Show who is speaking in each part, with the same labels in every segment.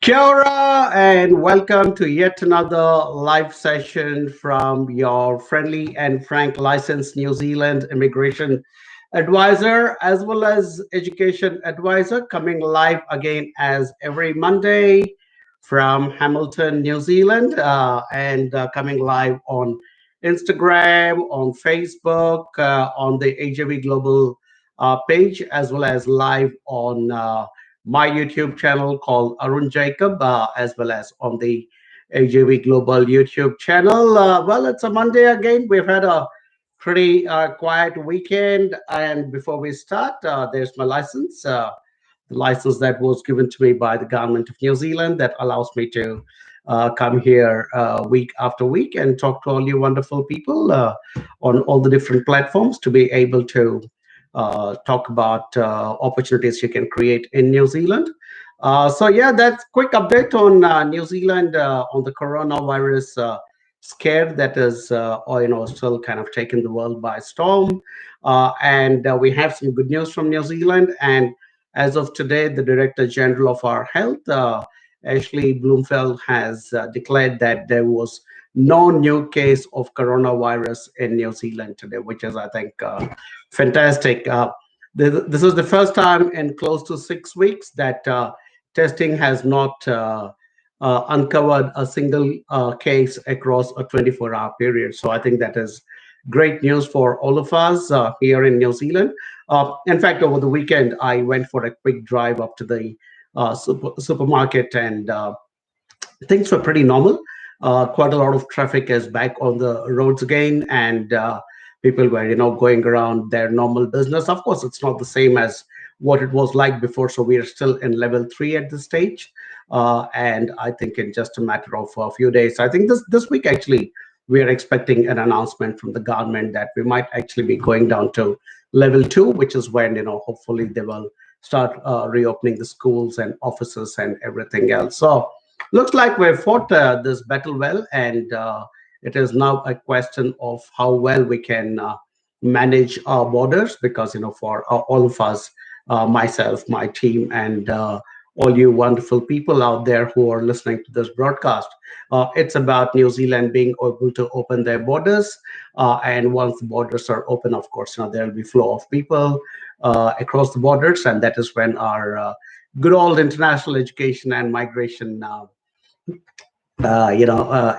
Speaker 1: Kia ora and welcome to yet another live session from your friendly and frank licensed New Zealand immigration advisor as well as education advisor, coming live again as every Monday from Hamilton, New Zealand, and coming live on Instagram, on Facebook, on the AJV Global page, as well as live on my YouTube channel called Arun Jacob, as well as on the AJV Global YouTube channel. Well, it's a Monday again. We've had a pretty quiet weekend. And before we start, there's my license, the license that was given to me by the government of New Zealand that allows me to come here week after week and talk to all you wonderful people on all the different platforms to be able to talk about opportunities you can create in New Zealand. So yeah, that's quick update on New Zealand on the coronavirus scare that is, still kind of taking the world by storm. And we have some good news from New Zealand. And as of today, the Director General of our health, Ashley Bloomfield, has declared that there was no new case of coronavirus in New Zealand today, which is, I think, fantastic. This is the first time in close to 6 weeks that testing has not uncovered a single case across a 24-hour period. So I think that is great news for all of us here in New Zealand. In fact, over the weekend, I went for a quick drive up to the supermarket, and things were pretty normal. Quite a lot of traffic is back on the roads again, and people were, going around their normal business. Of course, it's not the same as what it was like before, so we are still in level 3 at this stage. And I think in just a matter of a few days, I think this week actually, we are expecting an announcement from the government that we might actually be going down to level 2, which is when, hopefully they will start reopening the schools and offices and everything else. So looks like we've fought this battle well, and it is now a question of how well we can manage our borders, because, for all of us, myself, my team, and all you wonderful people out there who are listening to this broadcast, it's about New Zealand being able to open their borders. And once the borders are open, of course, there will be flow of people across the borders, and that is when our good old international education and migration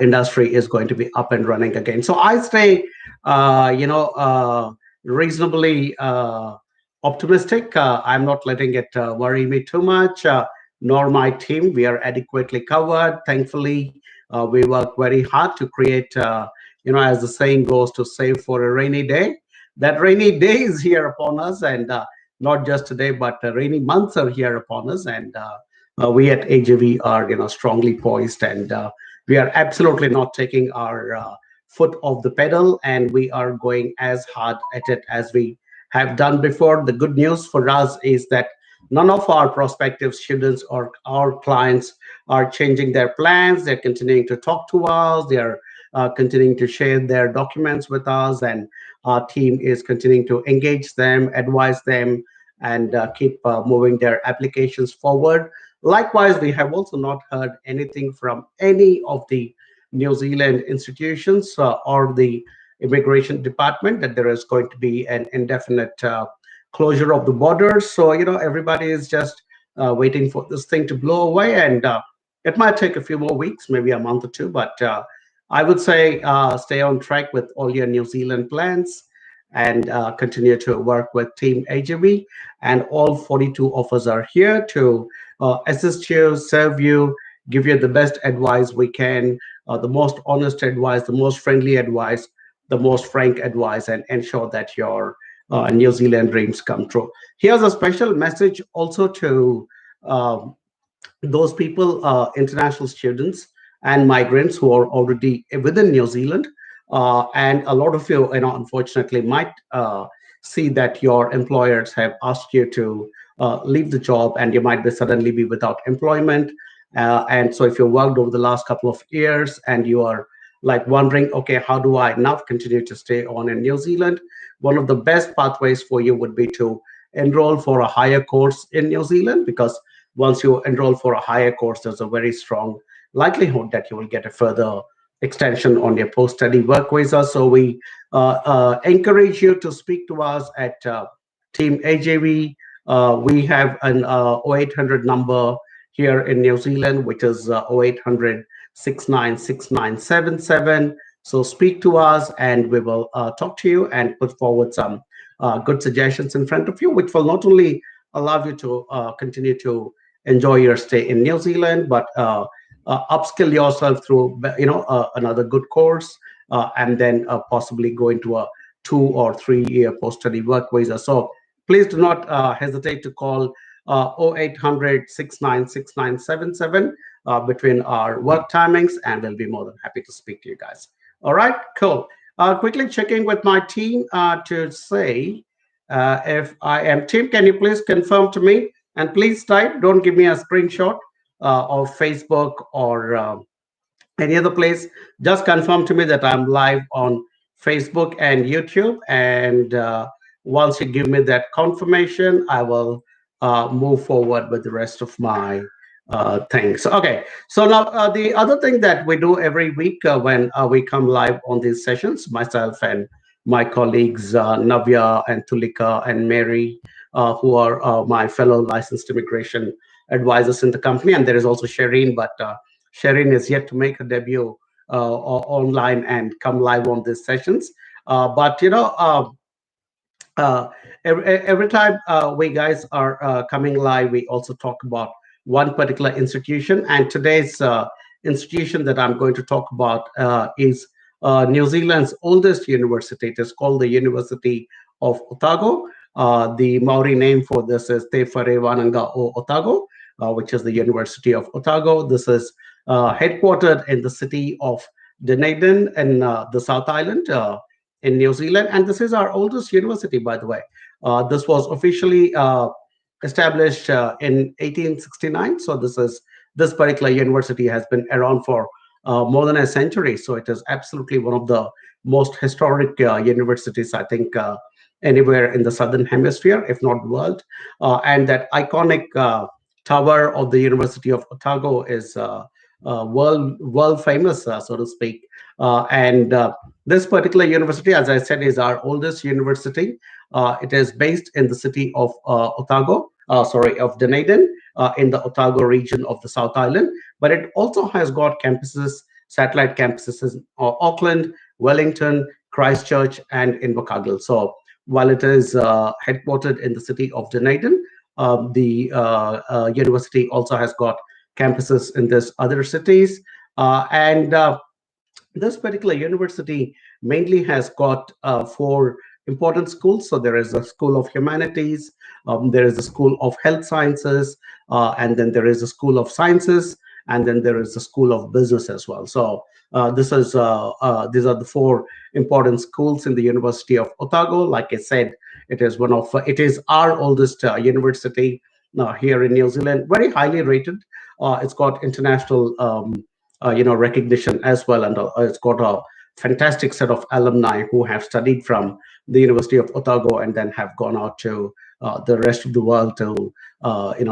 Speaker 1: industry is going to be up and running again. So I stay, reasonably optimistic. I'm not letting it worry me too much, nor my team. We are adequately covered. Thankfully, we work very hard to create, as the saying goes, to save for a rainy day. That rainy day is here upon us, and not just today, but rainy months are here upon us. And we at AJV are, strongly poised, and we are absolutely not taking our foot off the pedal, and we are going as hard at it as we have done before. The good news for us is that none of our prospective students or our clients are changing their plans. They're continuing to talk to us. They're continuing to share their documents with us, and our team is continuing to engage them, advise them, and keep moving their applications forward. Likewise, we have also not heard anything from any of the New Zealand institutions or the immigration department that there is going to be an indefinite closure of the borders. So, everybody is just waiting for this thing to blow away, and it might take a few more weeks, maybe a month or two, but I would say stay on track with all your New Zealand plans, and continue to work with Team AJV. And all 42 of us are here to assist you, serve you, give you the best advice we can, the most honest advice, the most friendly advice, the most frank advice, and ensure that your New Zealand dreams come true. Here's a special message also to those people, international students and migrants who are already within New Zealand. And a lot of you, unfortunately, might see that your employers have asked you to leave the job, and you might be suddenly be without employment. And so if you worked over the last couple of years and you are like wondering, okay, how do I now continue to stay on in New Zealand? One of the best pathways for you would be to enroll for a higher course in New Zealand, because once you enroll for a higher course, there's a very strong likelihood that you will get a further extension on your post-study work visa. So we encourage you to speak to us at Team AJV. We have an 0800 number here in New Zealand, which is 0800 So speak to us and we will talk to you and put forward some good suggestions in front of you, which will not only allow you to continue to enjoy your stay in New Zealand, but upskill yourself through another good course, and then possibly go into a 2 or 3 year post-study work visa. So please do not hesitate to call 0800 between our work timings, and we'll be more than happy to speak to you guys. All right, cool. Quickly checking with my team to say if I am. Tim, can you please confirm to me? And please type, don't give me a screenshot of Facebook or any other place. Just confirm to me that I'm live on Facebook and YouTube. And once you give me that confirmation, I will move forward with the rest of my things. Okay. So now the other thing that we do every week when we come live on these sessions, myself and my colleagues Navya and Tulika and Mary, who are my fellow licensed immigration advisors in the company, and there is also Shireen, but Shireen is yet to make her debut online and come live on these sessions. But uh, every time we guys are coming live, we also talk about one particular institution. And today's institution that I'm going to talk about is New Zealand's oldest university. It is called the University of Otago. The Maori name for this is Te Whare Wananga o Otago, which is the University of Otago. This is headquartered in the city of Dunedin in the South Island in New Zealand. And this is our oldest university, by the way. This was officially established in 1869. So this particular university has been around for more than a century. So it is absolutely one of the most historic universities, I think, anywhere in the Southern Hemisphere, if not the world. And that iconic tower of the University of Otago is world famous, so to speak. And this particular university, as I said, is our oldest university. It is based in the city of Otago, of Dunedin, in the Otago region of the South Island. But it also has got campuses, satellite campuses in Auckland, Wellington, Christchurch, and Invercargill. So while it is headquartered in the city of Dunedin, the university also has got campuses in these other cities. And this particular university mainly has got four important schools. So there is a School of Humanities, there is a School of Health Sciences, and then there is a School of Sciences, and then there is a School of Business as well. So these are the four important schools in the University of Otago. Like I said, it is our oldest university here in New Zealand, very highly rated. It's got international recognition as well, and it's got a fantastic set of alumni who have studied from the University of Otago and then have gone out to the rest of the world to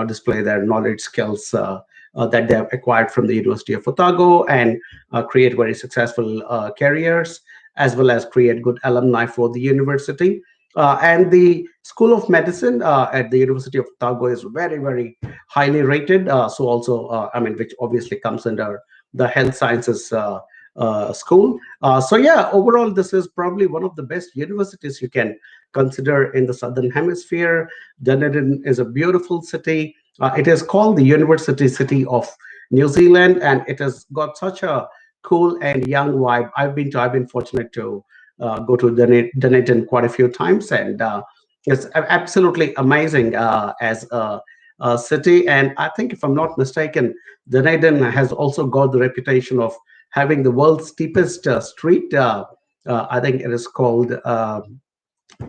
Speaker 1: display their knowledge, skills that they have acquired from the University of Otago, and create very successful careers, as well as create good alumni for the university. And the School of Medicine at the University of Otago is very, very highly rated. So also, which obviously comes under the health sciences school. So yeah, overall, this is probably one of the best universities you can consider in the Southern Hemisphere. Dunedin is a beautiful city. It is called the University City of New Zealand, and it has got such a cool and young vibe. I've been fortunate to go to Dunedin quite a few times, and it's absolutely amazing as a city. And I think, if I'm not mistaken, Dunedin has also got the reputation of having the world's steepest street. I think it is called.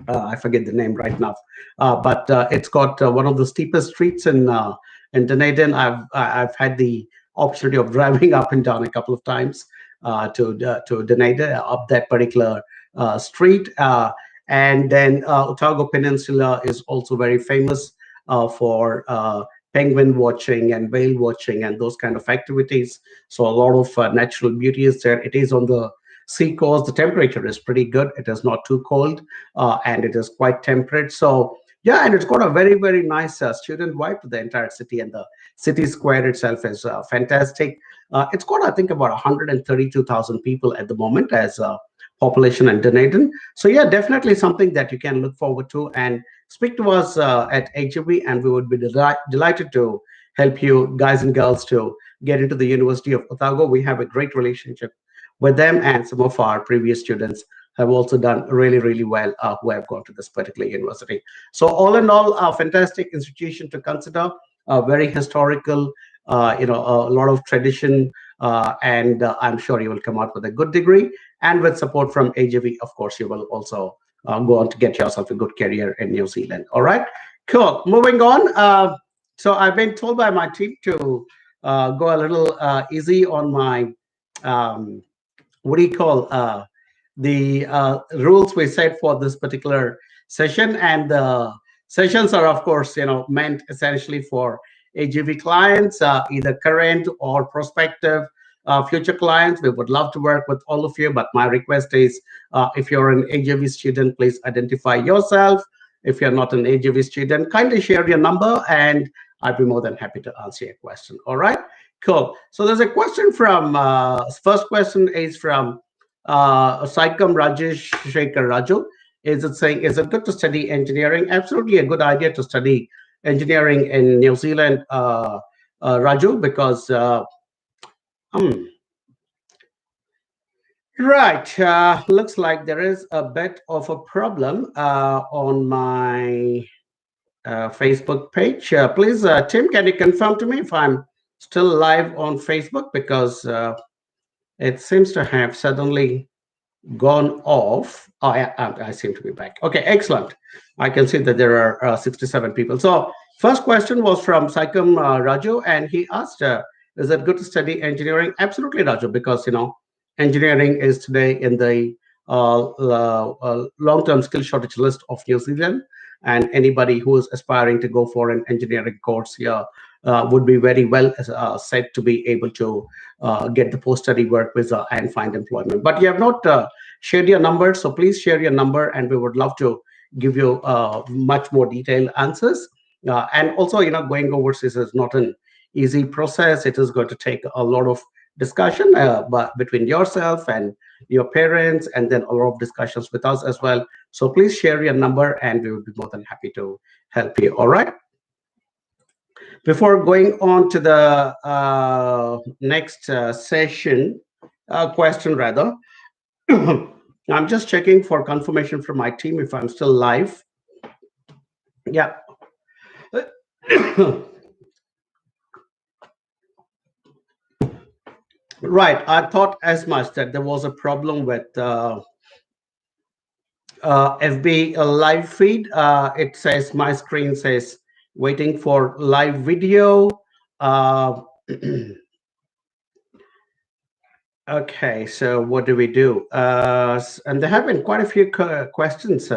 Speaker 1: I forget the name right now, but it's got one of the steepest streets in Dunedin. I've had the opportunity of driving up and down a couple of times to Dunedin up that particular street. And then Otago Peninsula is also very famous for penguin watching and whale watching and those kind of activities. So a lot of natural beauty is there. It is on the sea coast. The temperature is pretty good. It is not too cold, and it is quite temperate. So yeah, and it's got a very, very nice student vibe to the entire city, and the city square itself is fantastic. It's got, I think, about 132,000 people at the moment as population in Dunedin. So yeah, definitely something that you can look forward to, and speak to us at HUB, and we would be delighted to help you guys and girls to get into the University of Otago. We have a great relationship with them, and some of our previous students have also done really, really well who have gone to this particular university. So all in all, a fantastic institution to consider, very historical, a lot of tradition, and I'm sure you will come out with a good degree. And with support from AJV, of course, you will also go on to get yourself a good career in New Zealand. All right, cool. Moving on. So I've been told by my team to go a little easy on my um, what do you call the rules we set for this particular session. And the sessions are, of course, meant essentially for AGV clients, either current or prospective future clients. We would love to work with all of you, but my request is, if you're an AGV student, please identify yourself. If you're not an AGV student, kindly share your number, and I'd be more than happy to answer your question. All right, cool. So there's a question from, first question is from Saikam Rajesh Shekhar Raju. Is it saying, is it good to study engineering? Absolutely a good idea to study engineering in New Zealand, Raju, because um, right, looks like there is a bit of a problem on my Facebook page. Please, Tim, can you confirm to me if I'm still live on Facebook? Because it seems to have suddenly gone off. Oh, I seem to be back. Okay, excellent. I can see that there are 67 people. So first question was from Saikam Raju, and he asked, is it good to study engineering? Absolutely, Raju, because, engineering is today in the long-term skill shortage list of New Zealand, and anybody who is aspiring to go for an engineering course here would be very well set to be able to get the post-study work visa and find employment. But you have not shared your number, so please share your number, and we would love to give you much more detailed answers. And also, going overseas is not an easy process. It is going to take a lot of discussion but between yourself and your parents, and then a lot of discussions with us as well. So please share your number, and we will be more than happy to help you. All right. Before going on to the next question rather, I'm just checking for confirmation from my team if I'm still live. Yeah. Right. I thought as much that there was a problem with FB live feed. It says my screen says waiting for live video. Uh, okay, so what do we do? And there have been quite a few questions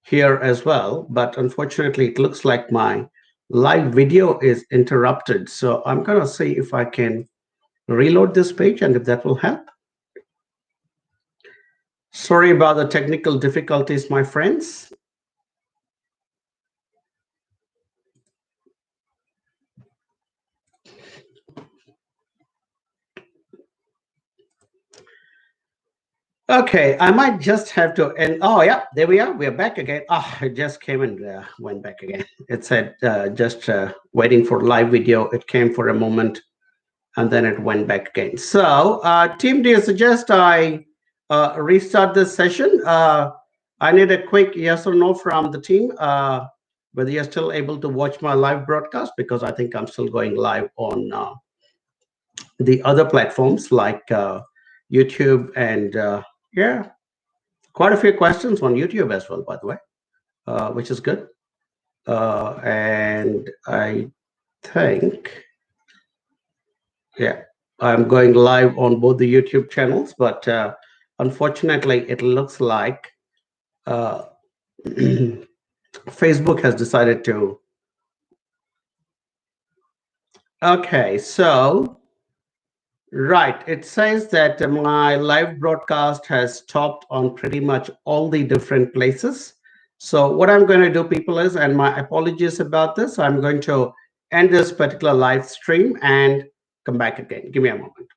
Speaker 1: here as well, but unfortunately, it looks like my live video is interrupted. So I'm going to see if I can reload this page and if that will help. Sorry about the technical difficulties, my friends. Okay, I might just have to end. Oh, yeah, there we are. We're back again. Oh, it just came and went back again. It said just waiting for live video. It came for a moment and then it went back again. So, team, do you suggest I restart this session? I need a quick yes or no from the team, whether you're still able to watch my live broadcast, because I think I'm still going live on the other platforms like YouTube and yeah, quite a few questions on YouTube as well, by the way, which is good. And I think, yeah, I'm going live on both the YouTube channels, but unfortunately, it looks like Facebook has decided to Okay, so right, it says that my live broadcast has stopped on pretty much all the different places. So what I'm going to do, people, is, and my apologies about this, I'm going to end this particular live stream and come back again. Give me a moment.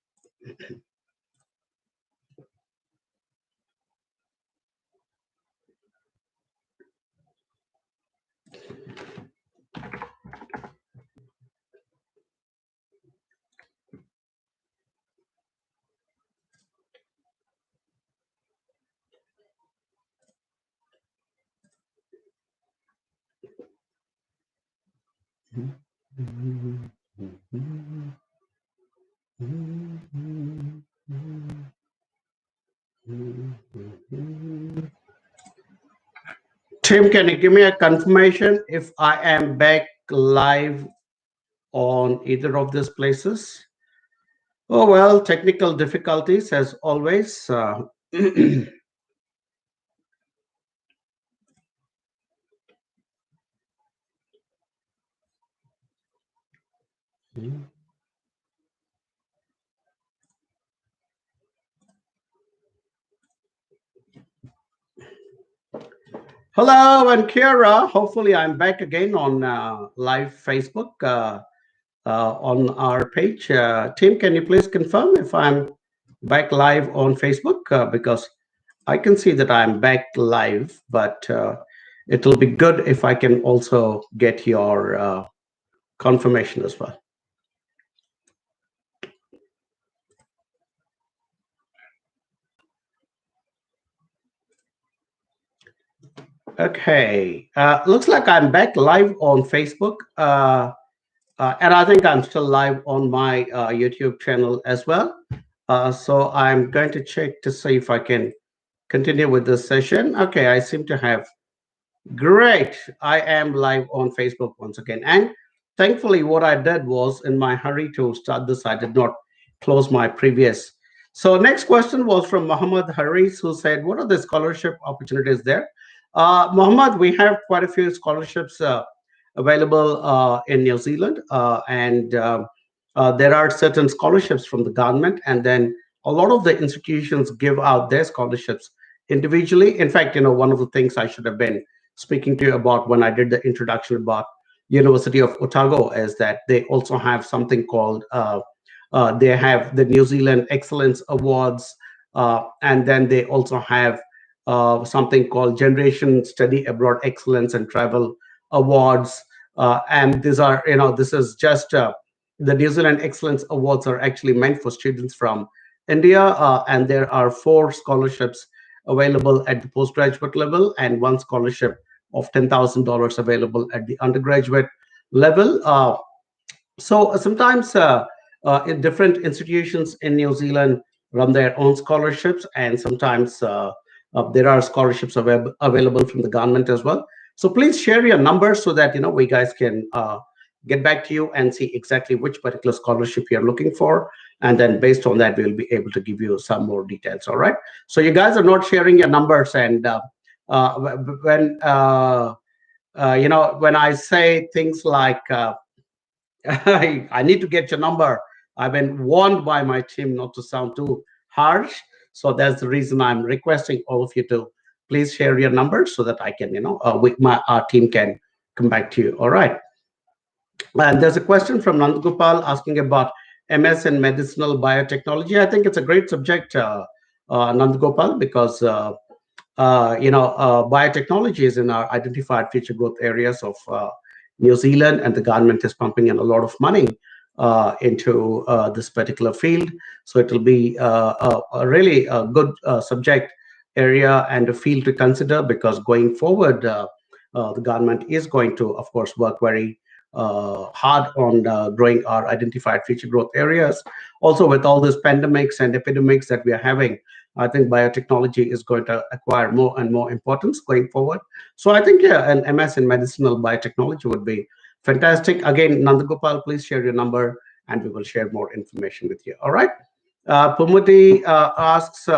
Speaker 1: Tim, can you give me a confirmation if I am back live on either of these places? Oh, well, technical difficulties as always. Hello, and Kira. Hopefully, I'm back again on live Facebook on our page. Tim, can you please confirm if I'm back live on Facebook? Because I can see that I'm back live, but it'll be good if I can also get your confirmation as well. Okay, looks like I'm back live on Facebook. And I think I'm still live on my YouTube channel as well. So I'm going to check to see if I can continue with this session. Okay, I seem to have. Great. I am live on Facebook once again. And thankfully, what I did was in my hurry to start this, I did not close my previous. So, next question was from Muhammad Haris, who said, what are the scholarship opportunities there? Muhammad, we have quite a few scholarships available in New Zealand, and there are certain scholarships from the government, and then a lot of the institutions give out their scholarships individually. In fact, one of the things I should have been speaking to you about when I did the introduction about University of Otago is that they also have something called they have the New Zealand Excellence Awards, and then they also have something called Generation Study Abroad Excellence and Travel Awards. And these are, this is just the New Zealand Excellence Awards are actually meant for students from India, and there are 4 scholarships available at the postgraduate level and 1 scholarship of $10,000 available at the undergraduate level. So sometimes in different institutions in New Zealand run their own scholarships, and sometimes there are scholarships available from the government as well. So please share your numbers so that we guys can get back to you and see exactly which particular scholarship you're looking for, and then based on that we'll be able to give you some more details. All right. So you guys are not sharing your numbers, and when when I say things like I need to get your number. I've been warned by my team not to sound too harsh. So that's the reason I'm requesting all of you to please share your numbers so that I can, with our team can come back to you. All right. And there's a question from Nandagopal asking about MS in medicinal biotechnology. I think it's a great subject, Nandagopal, because biotechnology is in our identified future growth areas of New Zealand, and the government is pumping in a lot of money into this particular field. So it will be a really good subject area and a field to consider, because going forward, the government is going to, of course, work very hard on growing our identified future growth areas. Also, with all these pandemics and epidemics that we are having, I think biotechnology is going to acquire more and more importance going forward. So I think, yeah, an MS in medicinal biotechnology would be fantastic. Again, Nandagopal, please share your number and we will share more information with you. All right. Pumudi asks,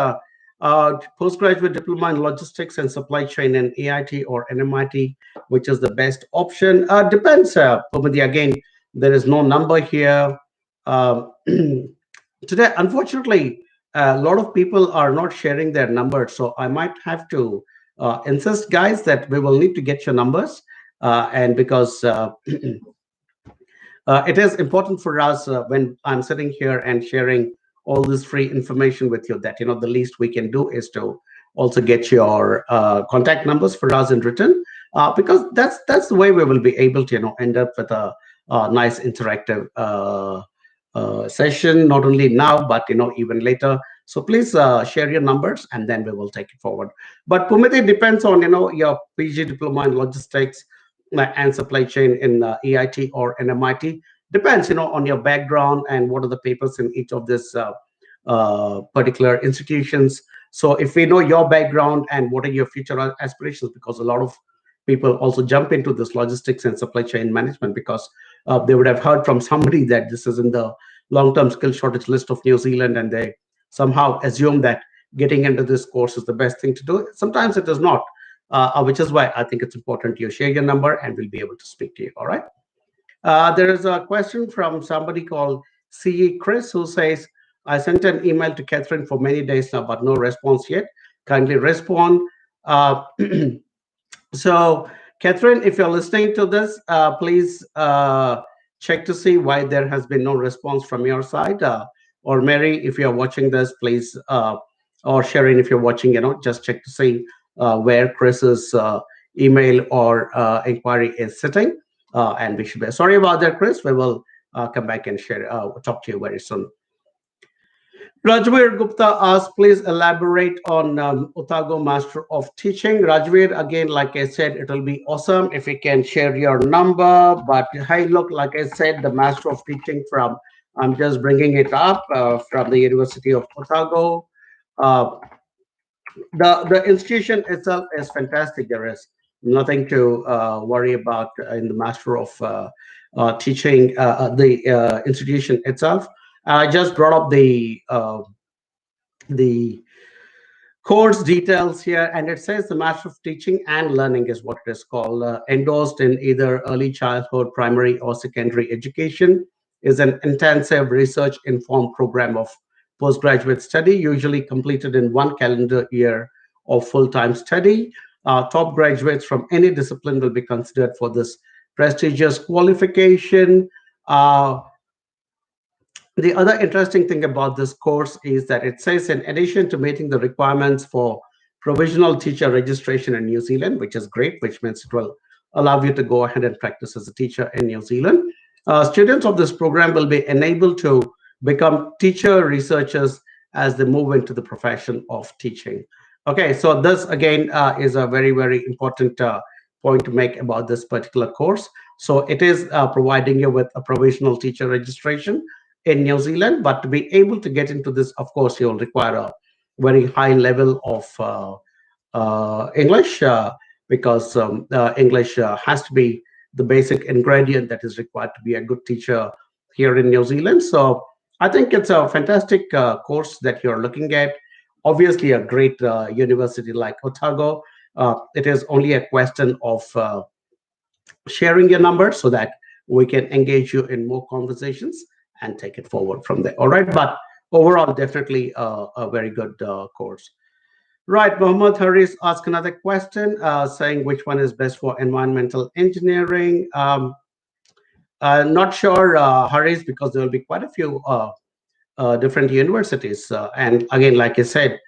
Speaker 1: postgraduate diploma in logistics and supply chain in AIT or NMIT, which is the best option? Depends, Pumudi. Again, There is no number here. Today, unfortunately, a lot of people are not sharing their numbers, so I might have to insist, guys, that we will need to get your numbers, and because it is important for us when I'm sitting here and sharing all this free information with you, that the least we can do is to also get your contact numbers for us in written, because that's the way we will be able to end up with a nice interactive session, not only now but even later. So please share your numbers, and then we will take it forward. But Pumiti, depends on your PG diploma in logistics and supply chain in EIT or NMIT. Depends on your background and what are the papers in each of these particular institutions. So if we know your background and what are your future aspirations, because a lot of people also jump into this logistics and supply chain management because they would have heard from somebody that this is in the long-term skill shortage list of New Zealand, and they somehow assume that getting into this course is the best thing to do. Sometimes it is not, which is why I think it's important you share your number and we'll be able to speak to you. All right. There is a question from somebody called CE Chris, who says, I sent an email to Catherine for many days now, but no response yet. Kindly respond. Uh, so, Catherine, if you're listening to this, please check to see why there has been no response from your side. Or Mary, if you're watching this, please, or Sharon, if you're watching, just check to see where Chris's email or inquiry is sitting. And we should be sorry about that, Chris. We will come back and share, talk to you very soon. Rajveer Gupta asks, please elaborate on Otago Master of Teaching. Rajveer, again, like I said, it will be awesome if you can share your number. But hey, look, like I said, the Master of Teaching from, I'm just bringing it up from the University of Otago. Uh, the institution itself is fantastic. There is nothing to worry about in the Master of Teaching, the institution itself. I just brought up the course details here, and it says the Master of Teaching and Learning is what it is called, endorsed in either early childhood, primary, or secondary education, is an intensive research informed program of postgraduate study, usually completed in one calendar year of full time study. Top graduates from any discipline will be considered for this prestigious qualification. The other interesting thing about this course is that it says, in addition to meeting the requirements for provisional teacher registration in New Zealand, which is great, which means it will allow you to go ahead and practice as a teacher in New Zealand. Students of this program will be enabled to become teacher researchers as they move into the profession of teaching. Okay, so this again is a very, very important point to make about this particular course. So it is providing you with a provisional teacher registration in New Zealand, but to be able to get into this, of course, you'll require a very high level of English, because English has to be the basic ingredient that is required to be a good teacher here in New Zealand. So I think it's a fantastic course that you're looking at. Obviously, a great university like Otago. It is only a question of sharing your number so that we can engage you in more conversations and take it forward from there. All right, but overall, definitely a very good course. Right, Mohammed Haris asked another question, saying which one is best for environmental engineering. Not sure, Haris, because there will be quite a few different universities. And again, like I said,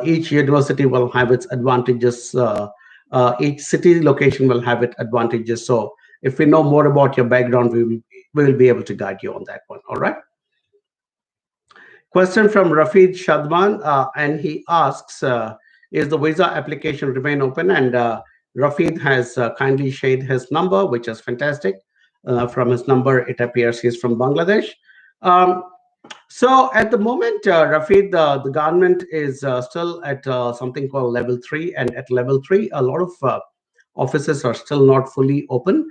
Speaker 1: each university will have its advantages. Each city location will have its advantages. So if we know more about your background, we will be able to guide you on that one. All right. Question from Rafid Shadman, and he asks, is the visa application remain open? And Rafid has kindly shared his number, which is fantastic. From his number, it appears he's from Bangladesh. Um, so at the moment, Rafid, the government is still at something called level 3. And at level 3, a lot of offices are still not fully open.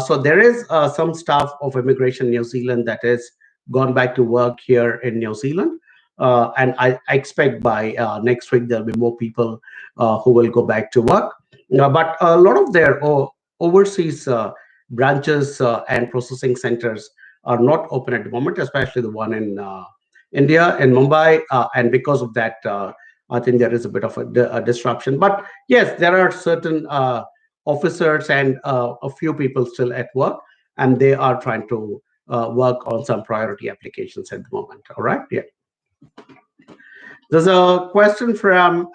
Speaker 1: So there is some staff of Immigration New Zealand that is gone back to work here in New Zealand. And I expect by next week, there'll be more people who will go back to work. But a lot of their overseas branches and processing centers are not open at the moment, especially the one in India, in Mumbai. And because of that, I think there is a bit of a disruption. But yes, there are certain officers and a few people still at work, and they are trying to work on some priority applications at the moment. All right. Yeah. There's a question from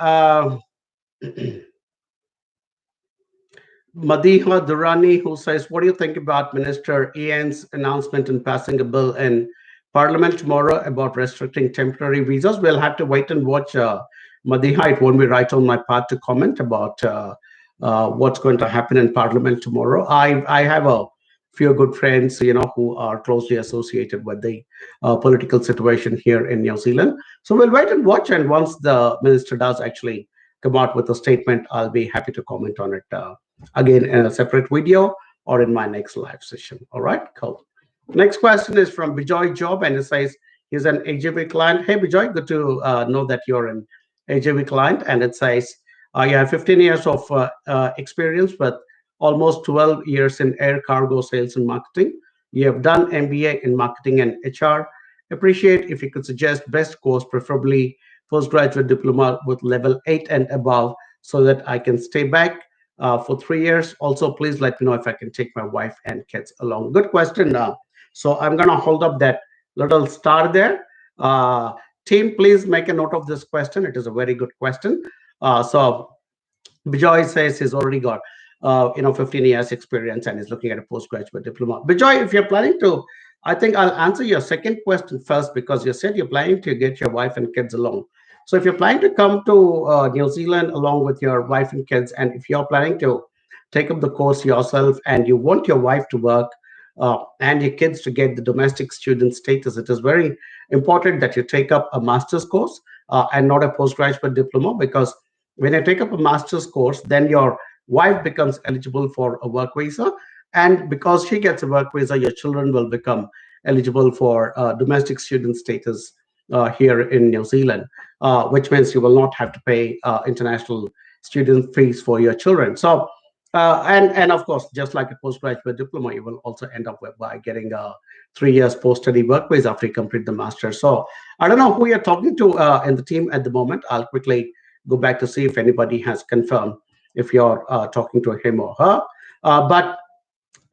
Speaker 1: Madiha Durrani, who says, what do you think about Minister Ian's announcement in passing a bill in Parliament tomorrow about restricting temporary visas? We'll have to wait and watch, Madiha. It won't be right on my part to comment about what's going to happen in Parliament tomorrow. I have a few good friends, who are closely associated with the political situation here in New Zealand. So we'll wait and watch. And once the minister does actually come out with a statement, I'll be happy to comment on it again in a separate video or in my next live session. All right, cool. Next question is from Bijoy Job, and it says he's an AJV client. Hey, Bijoy, good to know that you're an AJV client. And it says you have 15 years of experience with almost 12 years in air cargo sales and marketing. You have done MBA in marketing and HR. Appreciate if you could suggest best course, preferably postgraduate diploma with level 8 and above, so that I can stay back for 3 years. Also, please let me know if I can take my wife and kids along. Good question. So I'm going to hold up that little star there. Team, please make a note of this question. It is a very good question. So Bijoy says he's already got 15 years experience and is looking at a postgraduate diploma. Bijoy, if you're planning to, I think I'll answer your second question first, because you said you're planning to get your wife and kids along. So if you're planning to come to New Zealand along with your wife and kids, and if you're planning to take up the course yourself and you want your wife to work and your kids to get the domestic student status, it is very important that you take up a master's course and not a postgraduate diploma, because when you take up a master's course, then your wife becomes eligible for a work visa. And because she gets a work visa, your children will become eligible for domestic student status here in New Zealand, which means you will not have to pay international student fees for your children. So, and of course, just like a postgraduate diploma, you will also end up by getting a 3 years post-study work visa after you complete the master. So I don't know who you're talking to in the team at the moment. I'll quickly go back to see if anybody has confirmed if you're talking to him or her. But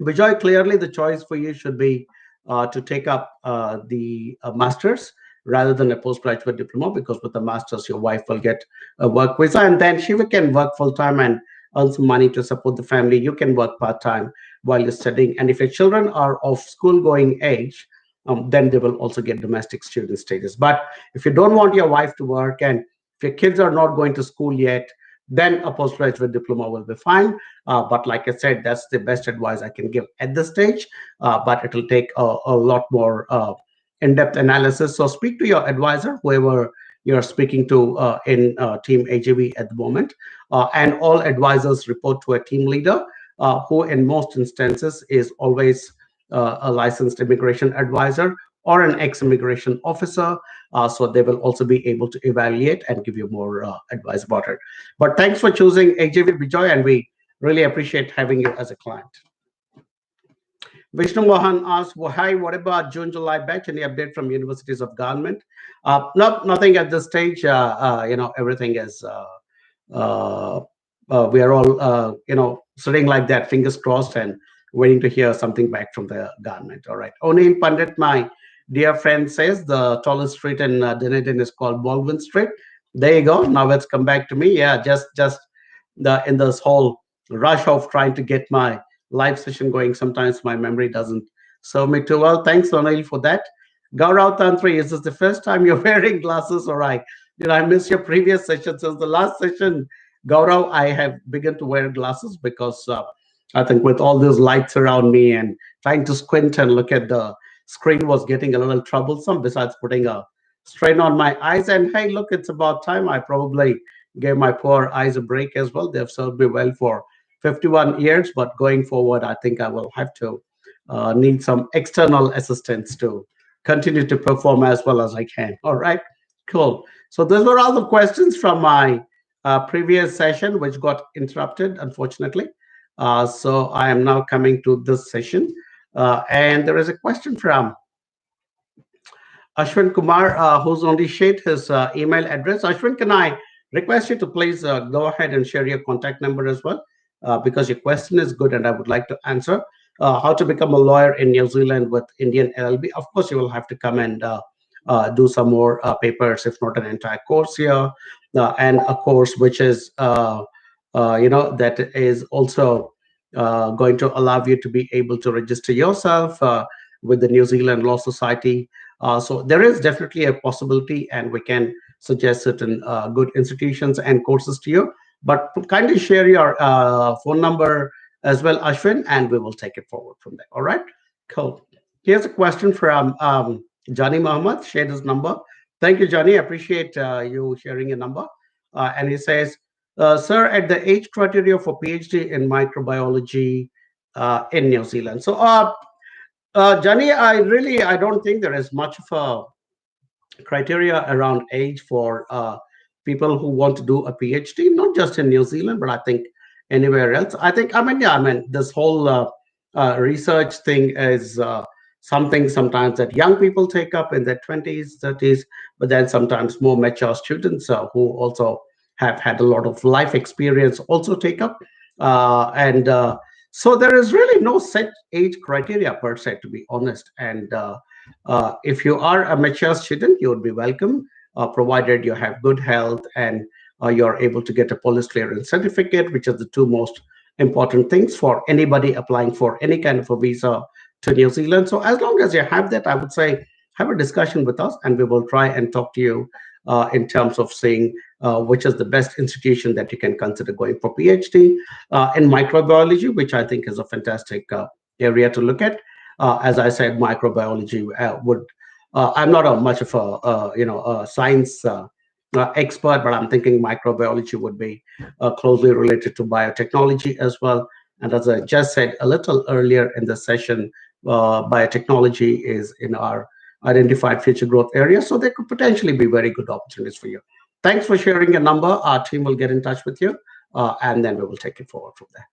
Speaker 1: Vijay, clearly the choice for you should be to take up the master's rather than a postgraduate diploma, because with the master's, your wife will get a work visa, and then she can work full time and earn some money to support the family. You can work part time while you're studying. And if your children are of school going age, then they will also get domestic student status. But if you don't want your wife to work, and if your kids are not going to school yet, then a postgraduate diploma will be fine. But like I said, that's the best advice I can give at this stage. But it will take a lot more in-depth analysis. So speak to your advisor, whoever you're speaking to in Team AJV at the moment. And all advisors report to a team leader, who in most instances is always a licensed immigration advisor or an ex-immigration officer. So they will also be able to evaluate and give you more advice about it. But thanks for choosing AJV, Bijoy, and we really appreciate having you as a client. Vishnu Mohan asks, well, hi, what about June, July batch? Any update from universities of government? Nothing at this stage. Everything is, we are all, sitting like that, fingers crossed, and waiting to hear something back from the government. All right. O'Neill Pandit, my dear friend, says the tallest street in Dunedin is called Baldwin Street. There you go. Now it's come back to me. Yeah, just in this whole rush of trying to get my live session going, sometimes my memory doesn't serve me too well. Thanks, O'Neill, for that. Gaurav Tantri, is this the first time you're wearing glasses, or did I miss your previous session? Since the last session, Gaurav, I have begun to wear glasses because I think with all these lights around me and trying to squint and look at the screen was getting a little troublesome, besides putting a strain on my eyes. And hey, look, it's about time I probably gave my poor eyes a break as well. They've served me well for 51 years, but going forward, I think I will have to need some external assistance to continue to perform as well as I can. All right, cool. So those were all the questions from my previous session, which got interrupted, unfortunately. So I am now coming to this session, and there is a question from Ashwin Kumar, who's only shared his email address. Ashwin, can I request you to please go ahead and share your contact number as well? Because your question is good and I would like to answer. How to become a lawyer in New Zealand with Indian LLB? Of course, you will have to come and do some more papers, if not an entire course here, and a course which is, that is also going to allow you to be able to register yourself with the New Zealand Law Society. So there is definitely a possibility, and we can suggest certain good institutions and courses to you. But kindly share your phone number as well, Ashwin, and we will take it forward from there. All right, cool. Here's a question from Johnny Muhammad. Shared his number. Thank you, Johnny. I appreciate you sharing your number. And he says, "Sir, at the age criteria for PhD in microbiology in New Zealand." So, Johnny, I don't think there is much of a criteria around age for people who want to do a PhD, not just in New Zealand, but I think anywhere else. I mean, this whole research thing is something sometimes that young people take up in their 20s, 30s, but then sometimes more mature students who also have had a lot of life experience also take up. And So there is really no set age criteria per se, to be honest. And If you are a mature student, you would be welcome, provided you have good health and you're able to get a police clearance certificate, which are the two most important things for anybody applying for any kind of a visa to New Zealand. So as long as you have that, I would say have a discussion with us, and we will try and talk to you in terms of seeing which is the best institution that you can consider going for PhD in microbiology, which I think is a fantastic area to look at. As I said, microbiology would. I'm not a much of a science expert, but I'm thinking microbiology would be closely related to biotechnology as well. And as I just said a little earlier in the session, biotechnology is in our identified future growth area, so there could potentially be very good opportunities for you. Thanks for sharing your number. Our team will get in touch with you, and then we will take it forward from there.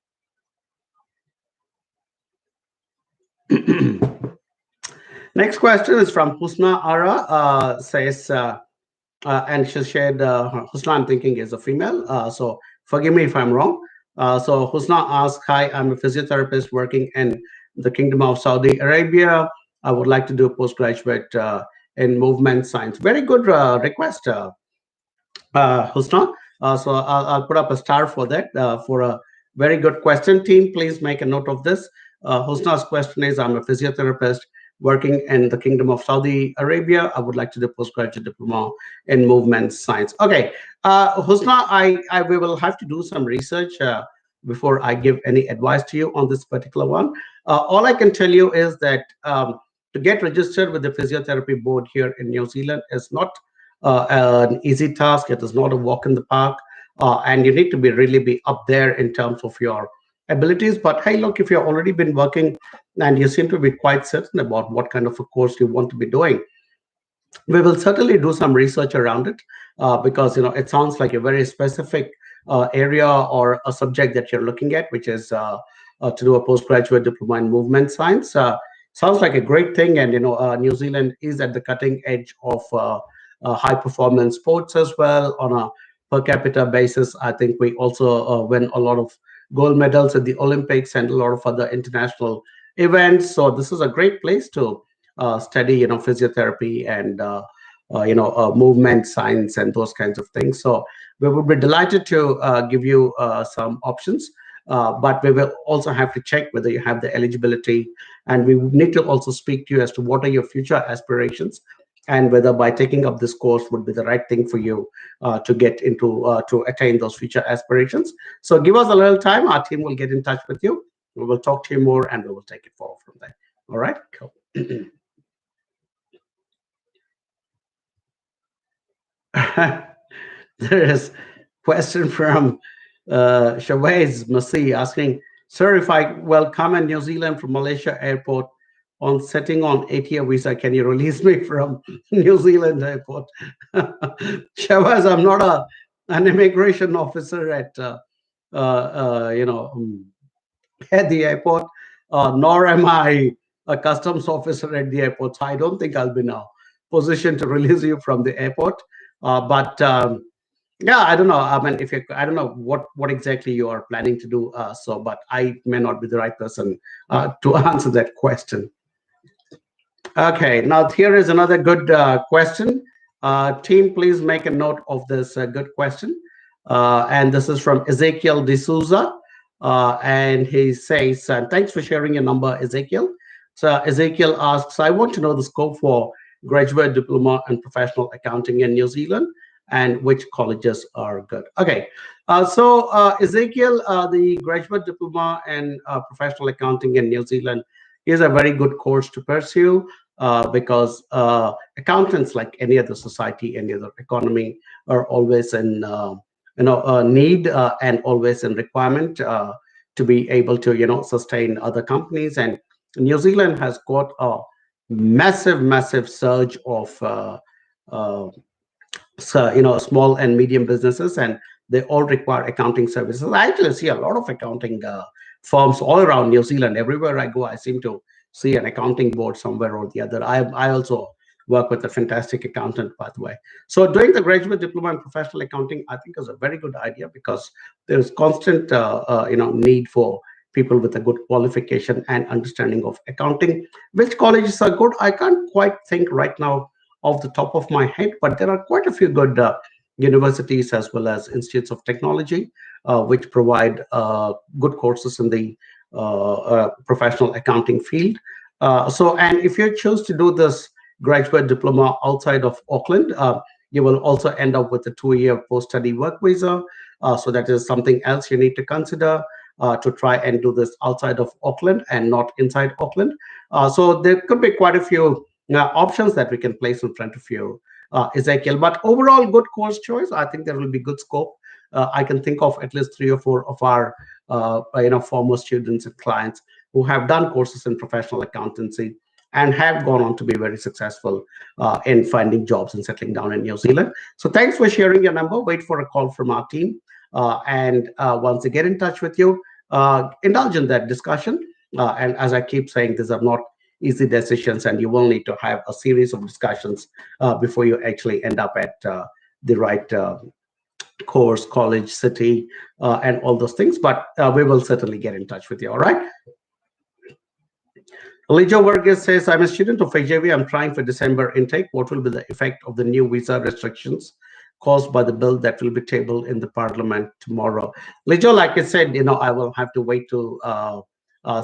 Speaker 1: Next question is from Husna Ara. Says, and she shared, Husna, I'm thinking is a female. So forgive me if I'm wrong. So Husna asks, "Hi, I'm a physiotherapist working in the Kingdom of Saudi Arabia. I would like to do a postgraduate in movement science." Very good request, Husna. So I'll put up a star for that, for a very good question. Team, please make a note of this. Husna's question is, I'm a physiotherapist working in the Kingdom of Saudi Arabia. I would like to do postgraduate diploma in movement science. Okay, Husna, we will have to do some research before I give any advice to you on this particular one. All I can tell you is that to get registered with the physiotherapy board here in New Zealand is not an easy task. It is not a walk in the park, and you need to be really be up there in terms of your abilities. But hey, look, if you've already been working and you seem to be quite certain about what kind of a course you want to be doing, we will certainly do some research around it, because it sounds like a very specific area or a subject that you're looking at, which is to do a postgraduate diploma in movement science. Sounds like a great thing, and New Zealand is at the cutting edge of high performance sports as well on a per capita basis. I think we also win a lot of gold medals at the Olympics and a lot of other international events. So this is a great place to study, physiotherapy and movement science and those kinds of things. So we would be delighted to give you some options, but we will also have to check whether you have the eligibility, and we need to also speak to you as to what are your future aspirations and whether by taking up this course would be the right thing for you to get into to attain those future aspirations. So give us a little time. Our team will get in touch with you. We will talk to you more, and we will take it forward from there. All right, cool. There is question from Shavez Masih asking, "Sir, if I will come in New Zealand from Malaysia airport on setting on 8-year visa, can you release me from New Zealand airport?" Shavez, I'm not an immigration officer at at the airport, nor am I a customs officer at the airport. So I don't think I'll be in a position to release you from the airport. But yeah, I don't know. I mean, if you, I don't know what exactly you are planning to do. But I may not be the right person to answer that question. Okay, now here is another good question. Team, please make a note of this good question. And this is from Ezekiel D'Souza. And he says, thanks for sharing your number, Ezekiel. So Ezekiel asks, I want to know the scope for graduate diploma and professional accounting in New Zealand and which colleges are good. Okay, Ezekiel, the graduate diploma and professional accounting in New Zealand is a very good course to pursue because accountants, like any other society, any other economy, are always in need and always in requirement to be able to sustain other companies. And New Zealand has got a massive surge of small and medium businesses, and they all require accounting services. I actually see a lot of accounting firms all around New Zealand. Everywhere I go, I seem to see an accounting board somewhere or the other. I also work with a fantastic accountant, by the way. So doing the graduate diploma in professional accounting, I think, is a very good idea because there's constant need for people with a good qualification and understanding of accounting. Which colleges are good? I can't quite think right now off the top of my head, but there are quite a few good universities as well as institutes of technology which provide good courses in the professional accounting field. And if you choose to do this graduate diploma outside of Auckland, you will also end up with a 2-year post-study work visa. So that is something else you need to consider to try and do this outside of Auckland and not inside Auckland. So there could be quite a few options that we can place in front of you, Ezekiel. But overall, good course choice. I think there will be good scope. I can think of at least 3 or 4 of our former students and clients who have done courses in professional accountancy and have gone on to be very successful in finding jobs and settling down in New Zealand. So thanks for sharing your number. Wait for a call from our team. And once they get in touch with you, indulge in that discussion. And as I keep saying, these are not easy decisions, and you will need to have a series of discussions before you actually end up at the right course, college, city, and all those things. But we will certainly get in touch with you. All right. Alijo Vargas says, I'm a student of AJV. I'm trying for December intake. What will be the effect of the new visa restrictions caused by the bill that will be tabled in the parliament tomorrow? Alijo, like I said, I will have to wait to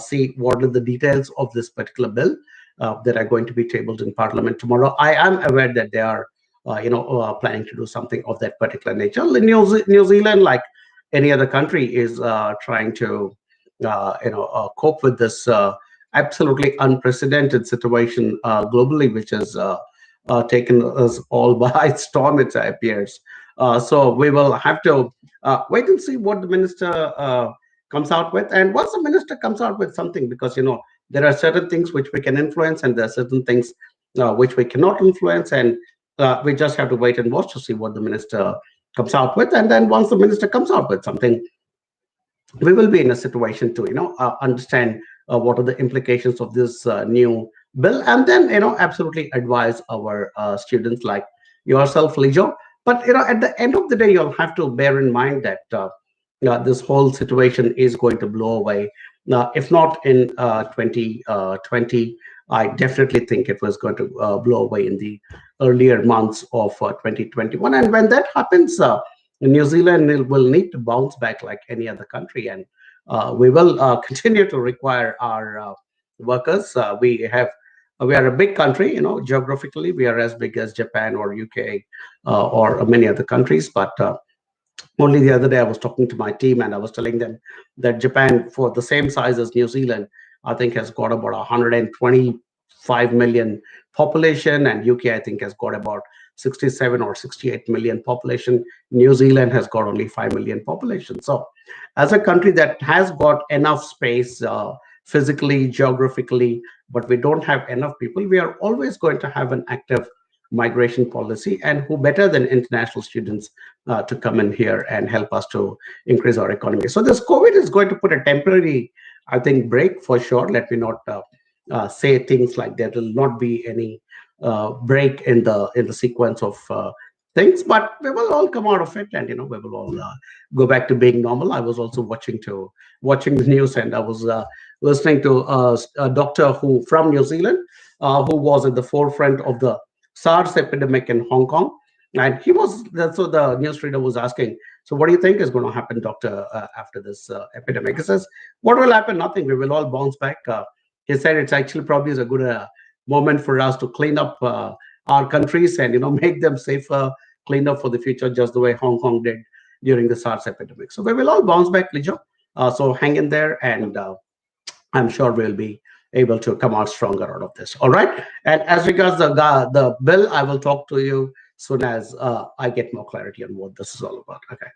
Speaker 1: see what are the details of this particular bill that are going to be tabled in parliament tomorrow. I am aware that they are planning to do something of that particular nature. New Zealand, like any other country, is trying to cope with this absolutely unprecedented situation globally, which has taken us all by storm, it appears. So we will have to wait and see what the minister comes out with. And once the minister comes out with something, because there are certain things which we can influence, and there are certain things which we cannot influence, and we just have to wait and watch to see what the minister comes out with. And then once the minister comes out with something, we will be in a situation to understand what are the implications of this new bill, and then absolutely advise our students like yourself, Lijo. But at the end of the day, you'll have to bear in mind that this whole situation is going to blow away. If not in 2020, I definitely think it was going to blow away in the earlier months of 2021. And when that happens, New Zealand will need to bounce back like any other country, and we will continue to require our workers. We are a big country, geographically, we are as big as Japan or UK or many other countries. But only the other day, I was talking to my team, and I was telling them that Japan, for the same size as New Zealand, I think has got about 125 million population, and UK, I think, has got about 67 or 68 million population. New Zealand has got only 5 million population. So as a country that has got enough space physically, geographically, but we don't have enough people, we are always going to have an active migration policy. And who better than international students to come in here and help us to increase our economy? So this COVID is going to put a temporary, I think, break for sure. Let me not say things like there will not be any break in the sequence of things, but we will all come out of it, and we will all go back to being normal. I was also watching the news, and I was listening to a doctor who from New Zealand, who was at the forefront of the SARS epidemic in Hong Kong, and so the news reader was asking, so what do you think is going to happen, doctor, after this epidemic? He says, what will happen? Nothing. We will all bounce back. He said it's actually probably is a good moment for us to clean up our countries and make them safer, clean up for the future, just the way Hong Kong did during the SARS epidemic. So we will all bounce back, Lijo. So hang in there, and I'm sure we'll be able to come out stronger out of this. All right. And as regards the bill, I will talk to you soon as I get more clarity on what this is all about. Okay.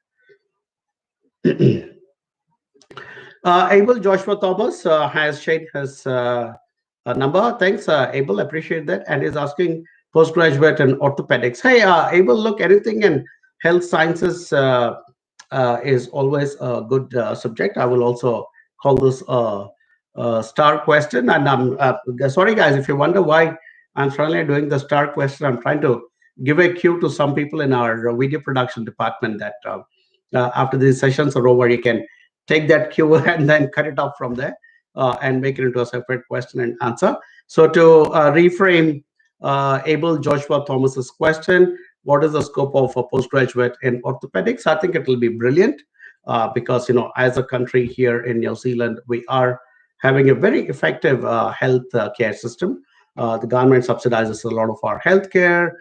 Speaker 1: Abel Joshua Thomas has shared his number. Thanks, Abel. Appreciate that. And is asking postgraduate in orthopedics. Hey, Abel, look, anything in health sciences is always a good subject. I will also call this a star question. And I'm sorry, guys, if you wonder why I'm suddenly doing the star question, I'm trying to give a cue to some people in our video production department that after these sessions are over, you can take that cue and then cut it up from there and make it into a separate question and answer. So to reframe Abel Joshua Thomas's question, what is the scope of a postgraduate in orthopedics? I think it will be brilliant because, as a country here in New Zealand, we are having a very effective health care system. The government subsidizes a lot of our health care,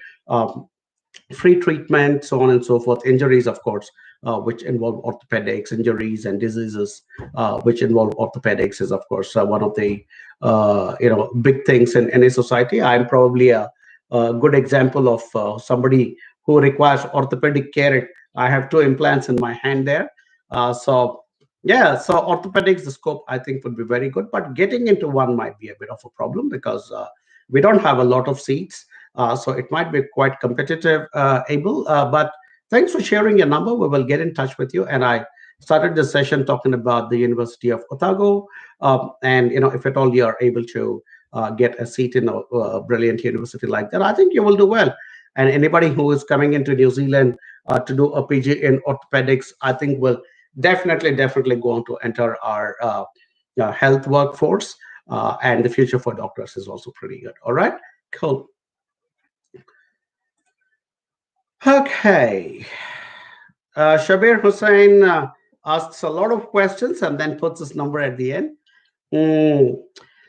Speaker 1: free treatment, so on and so forth. Injuries, of course, which involve orthopedics, injuries and diseases, which involve orthopedics, is of course one of the big things in any society. I'm probably a good example of somebody who requires orthopedic care. I have two implants in my hand there, so yeah. So orthopedics, the scope I think would be very good, but getting into one might be a bit of a problem because we don't have a lot of seats. So it might be quite competitive, Abel. But thanks for sharing your number. We will get in touch with you. And I started this session talking about the University of Otago. And, if at all you are able to get a seat in a brilliant university like that, I think you will do well. And anybody who is coming into New Zealand to do a PG in orthopedics, I think will definitely go on to enter our health workforce. And the future for doctors is also pretty good. All right, cool. Okay. Shabir Hussain asks a lot of questions and then puts his number at the end.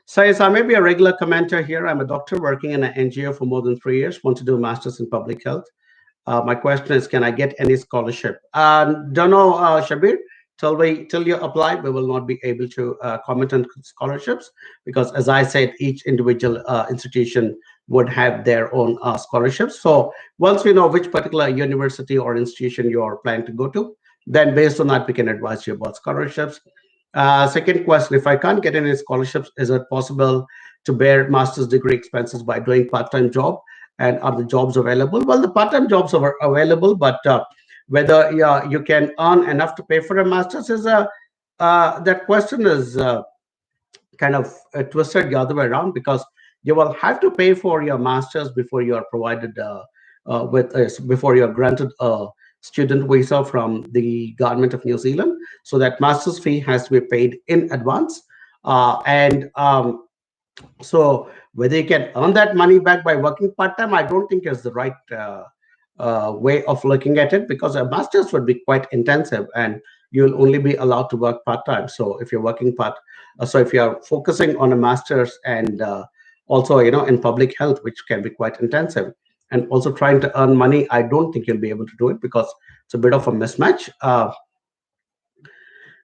Speaker 1: Says, I may be a regular commenter here. I'm a doctor working in an NGO for more than 3 years, want to do a master's in public health. My question is, can I get any scholarship? Don't know, Shabir. Till you apply, we will not be able to comment on scholarships because, as I said, each individual institution would have their own scholarships. So once we know which particular university or institution you are planning to go to, then based on that, we can advise you about scholarships. Second question, if I can't get any scholarships, is it possible to bear master's degree expenses by doing part-time job? And are the jobs available? Well, the part-time jobs are available, but whether you can earn enough to pay for a master's is that question is kind of twisted the other way around because you will have to pay for your master's before you are provided before you are granted a student visa from the government of New Zealand. So that master's fee has to be paid in advance, and so whether you can earn that money back by working part-time, I don't think is the right way of looking at it because a master's would be quite intensive and you'll only be allowed to work part-time. So if you're so if you're focusing on a master's and also, in public health, which can be quite intensive, and also trying to earn money, I don't think you'll be able to do it because it's a bit of a mismatch.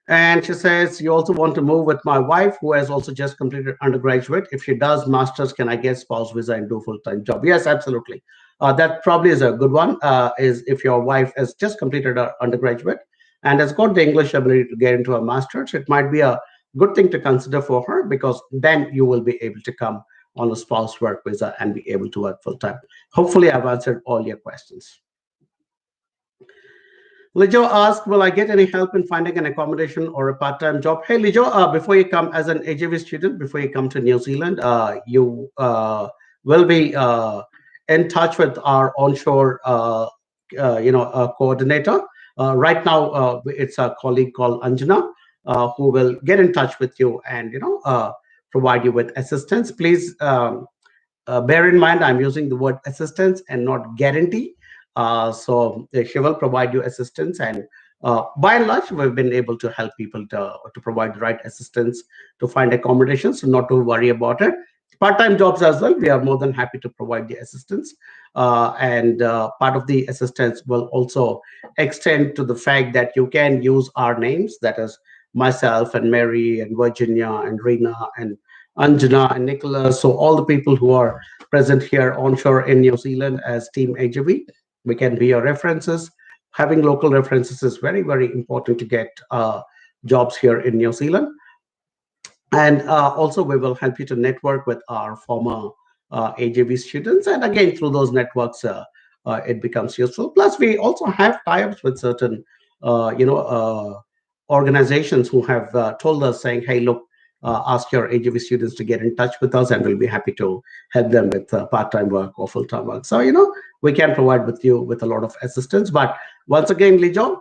Speaker 1: And she says, you also want to move with my wife, who has also just completed undergraduate. If she does master's, can I get spouse visa and do full-time job? Yes, absolutely. That probably is a good one, is if your wife has just completed her undergraduate and has got the English ability to get into a master's, it might be a good thing to consider for her because then you will be able to come on a spouse work visa and be able to work full-time. Hopefully, I've answered all your questions. Lijo asked, will I get any help in finding an accommodation or a part-time job? Hey, Lijo, before you come as an AJV student, before you come to New Zealand, you will be in touch with our onshore, coordinator. Right now, it's a colleague called Anjana, who will get in touch with you and, provide you with assistance. Please bear in mind, I'm using the word assistance and not guarantee. So she will provide you assistance, and by and large, we've been able to help people to provide the right assistance to find accommodation. So not to worry about it. Part-time jobs as well, we are more than happy to provide the assistance. And part of the assistance will also extend to the fact that you can use our names, that is myself and Mary and Virginia and Rena and Anjana and Nicholas. So all the people who are present here onshore in New Zealand as Team AJV, we can be your references. Having local references is very, very important to get jobs here in New Zealand. And also, we will help you to network with our former AJV students. And again, through those networks, it becomes useful. Plus, we also have tie-ups with certain, organizations who have told us saying, hey, look, ask your AJV students to get in touch with us, and we'll be happy to help them with part-time work or full-time work. So, we can provide with you with a lot of assistance. But once again, Lijo,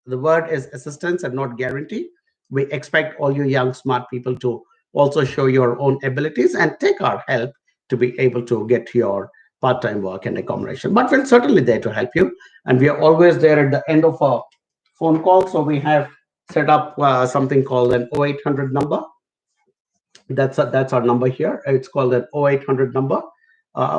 Speaker 1: the word is assistance and not guarantee. We expect all you young, smart people to also show your own abilities and take our help to be able to get your part-time work and accommodation. But we're certainly there to help you. And we are always there at the end of a phone call. So we have set up something called an 0800 number. That's our number here. It's called an 0800 number,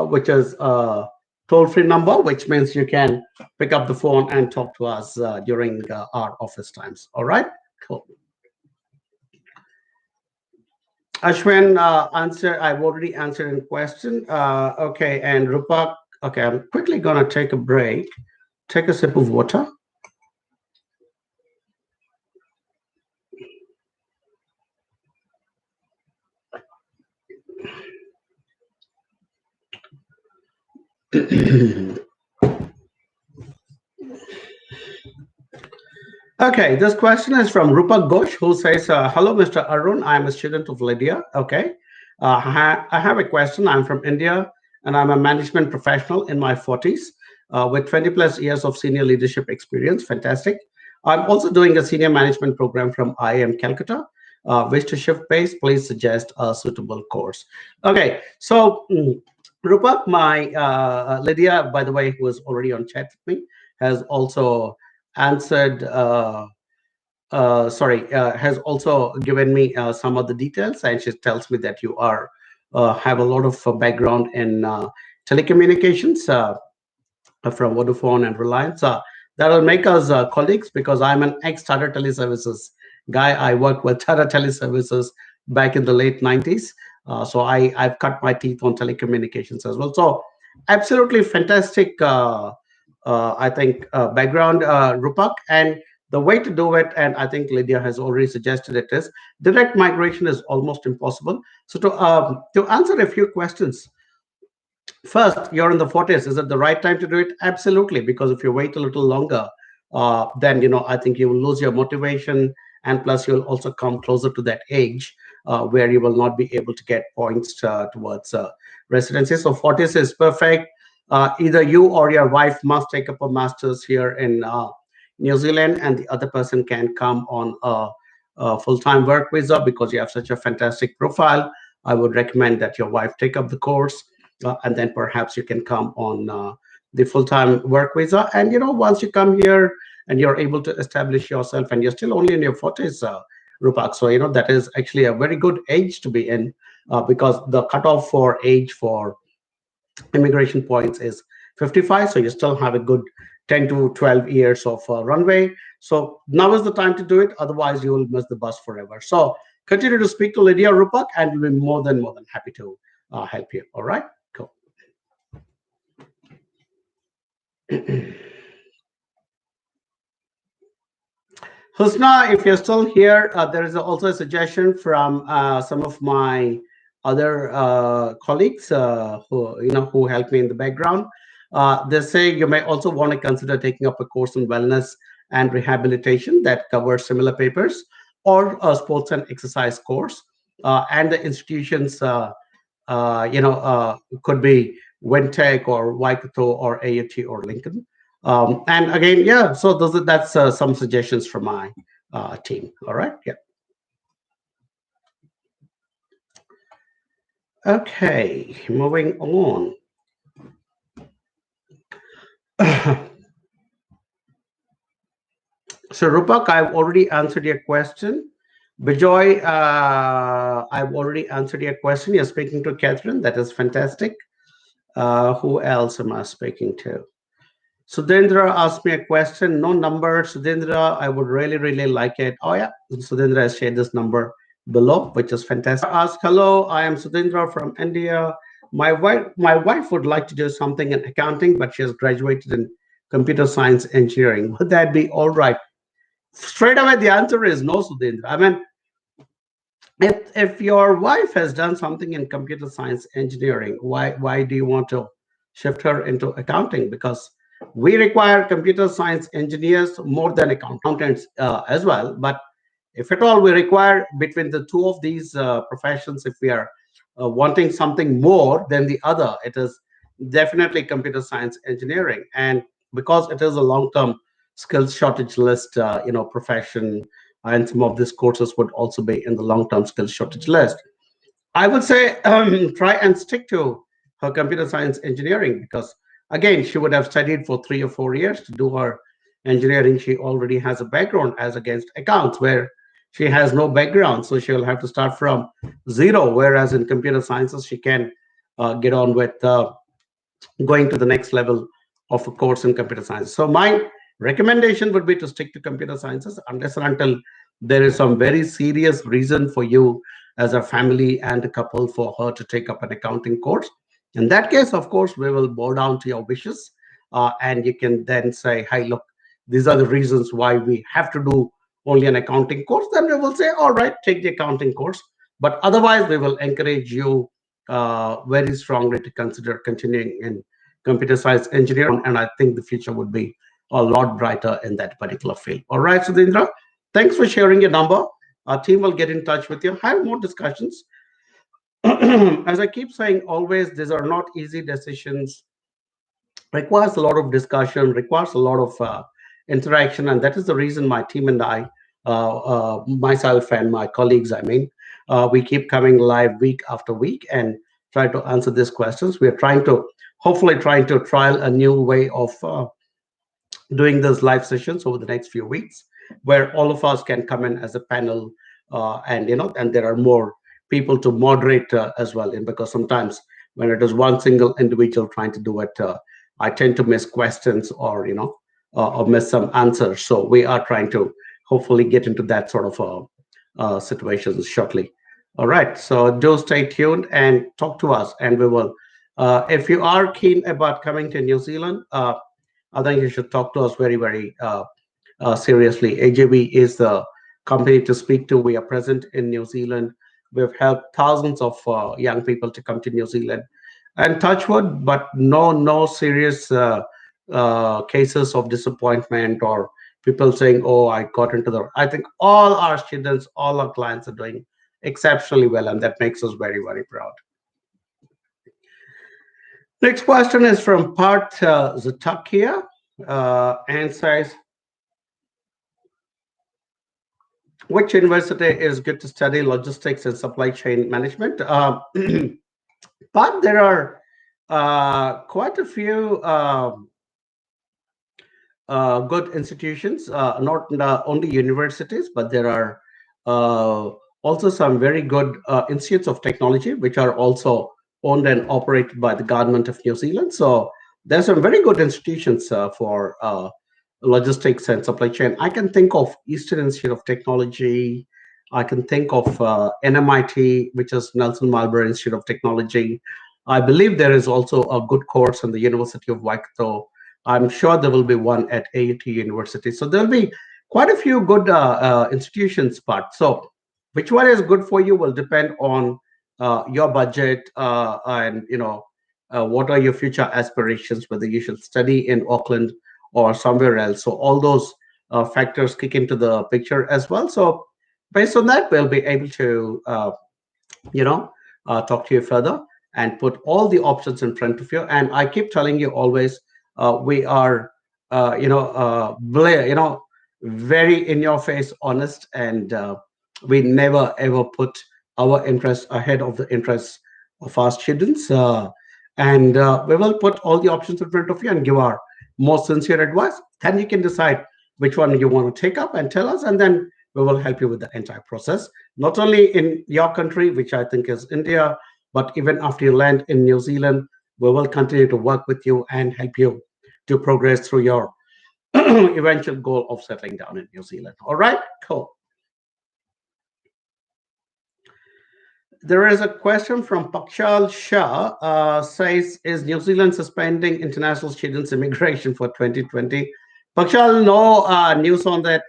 Speaker 1: which is a toll-free number, which means you can pick up the phone and talk to us during our office times. All right? Cool. Ashwin, I've already answered in question. Okay, and Rupak, okay, I'm quickly gonna take a break, take a sip of water. Okay, this question is from Rupak Ghosh, who says, hello, Mr. Arun. I'm a student of Lydia. Okay. I have a question. I'm from India, and I'm a management professional in my 40s with 20 plus years of senior leadership experience. Fantastic. I'm also doing a senior management program from IIM Calcutta. Wish to shift base, please suggest a suitable course. Okay, so Rupak, my Lydia, by the way, who is already on chat with me, has also answered has also given me some of the details, and she tells me that you are have a lot of background in telecommunications from Vodafone and Reliance. That will make us colleagues because I'm an ex-Tata Teleservices guy. I worked with Tata Teleservices back in the late 90s. So I've cut my teeth on telecommunications as well. So absolutely fantastic, I think, background, Rupak. And the way to do it, and I think Lydia has already suggested it, is direct migration is almost impossible. So to answer a few questions, first, you're in the 40s. Is it the right time to do it? Absolutely, because if you wait a little longer, then I think you will lose your motivation, and plus you'll also come closer to that age where you will not be able to get points towards residency. So 40s is perfect. Either you or your wife must take up a master's here in New Zealand, and the other person can come on a full-time work visa because you have such a fantastic profile. I would recommend that your wife take up the course, and then perhaps you can come on the full-time work visa. And once you come here and you're able to establish yourself, and you're still only in your 40s, Rupak. So that is actually a very good age to be in, because the cutoff for age for immigration points is 55. So you still have a good 10 to 12 years of runway. So now is the time to do it. Otherwise, you will miss the bus forever. So continue to speak to Lydia, Rupak, and we'll be more than happy to help you. All right. Cool. Husna, if you're still here, there is also a suggestion from some of my other colleagues who help me in the background. They say you may also want to consider taking up a course in wellness and rehabilitation that covers similar papers, or a sports and exercise course. And the institutions, could be Wintech or Waikato or AUT or Lincoln. And again, yeah, so that's some suggestions from my team. All right. Yeah. Okay. Moving on. So, Rupak, I've already answered your question. Bijoy, I've already answered your question. You're speaking to Catherine. That is fantastic. Who else am I speaking to? Sudhendra asked me a question. No number, Sudhendra. I would really, really like it. Oh, yeah. Sudhendra has shared this number below, which is fantastic. Ask, hello, I am Sudhendra from India. My wife would like to do something in accounting, but she has graduated in computer science engineering. Would that be all right? Straight away, the answer is no, Sudhendra. I mean, if your wife has done something in computer science engineering, why do you want to shift her into accounting? Because we require computer science engineers more than accountants as well. But if at all we require between the two of these professions, if we are wanting something more than the other, it is definitely computer science engineering. And because it is a long-term skills shortage list, profession, and some of these courses would also be in the long-term skills shortage list. I would say try and stick to her computer science engineering, because again, she would have studied for 3 or 4 years to do her engineering. She already has a background as against accounts, where she has no background, so she will have to start from zero. Whereas in computer sciences, she can get on with going to the next level of a course in computer science. So my recommendation would be to stick to computer sciences unless and until there is some very serious reason for you as a family and a couple for her to take up an accounting course. In that case, of course, we will bow down to your wishes, and you can then say, "Hey, look, these are the reasons why we have to do only an accounting course." Then we will say, "All right, take the accounting course." But otherwise, we will encourage you very strongly to consider continuing in computer science engineering. And I think the future would be a lot brighter in that particular field. All right, Sudhindra, thanks for sharing your number. Our team will get in touch with you, have more discussions. As I keep saying, always, these are not easy decisions, requires a lot of discussion, requires a lot of interaction, and that is the reason my team and I, myself and my colleagues, we keep coming live week after week and try to answer these questions. We are hopefully trying to trial a new way of doing those live sessions over the next few weeks, where all of us can come in as a panel, and there are more people to moderate as well. And because sometimes when it is one single individual trying to do it, I tend to miss questions, or miss some answers. So we are trying to hopefully get into that sort of situations shortly. All right. So do stay tuned and talk to us, and we will. If you are keen about coming to New Zealand, I think you should talk to us very, very seriously. AJB is the company to speak to. We are present in New Zealand. We've helped thousands of young people to come to New Zealand, and touch wood, but no serious cases of disappointment or people saying, "Oh, I got into the." I think all our students, all our clients are doing exceptionally well, and that makes us very, very proud. Next question is from Part Zatakia, and says, which university is good to study logistics and supply chain management? But there are quite a few good institutions, not only universities, but there are also some very good institutes of technology, which are also owned and operated by the government of New Zealand. So there's some very good institutions for logistics and supply chain. I can think of Eastern Institute of Technology. I can think of NMIT, which is Nelson Marlborough Institute of Technology. I believe there is also a good course in the University of Waikato. I'm sure there will be one at AUT University. So there'll be quite a few good institutions, but so which one is good for you will depend on your budget, and what are your future aspirations, whether you should study in Auckland or somewhere else. So all those factors kick into the picture as well. So based on that, we'll be able to you know talk to you further and put all the options in front of you. And I keep telling you always, we are very in your face honest, and we never ever put our interests ahead of the interests of our students, and we will put all the options in front of you and give our most sincere advice. Then you can decide which one you want to take up and tell us, and then we will help you with the entire process, not only in your country, which I think is India, but even after you land in New Zealand, we will continue to work with you and help you to progress through your eventual goal of settling down in New Zealand. All right, cool. There is a question from Pakshal Shah, says, is New Zealand suspending international students immigration for 2020? Pakshal, no news on that.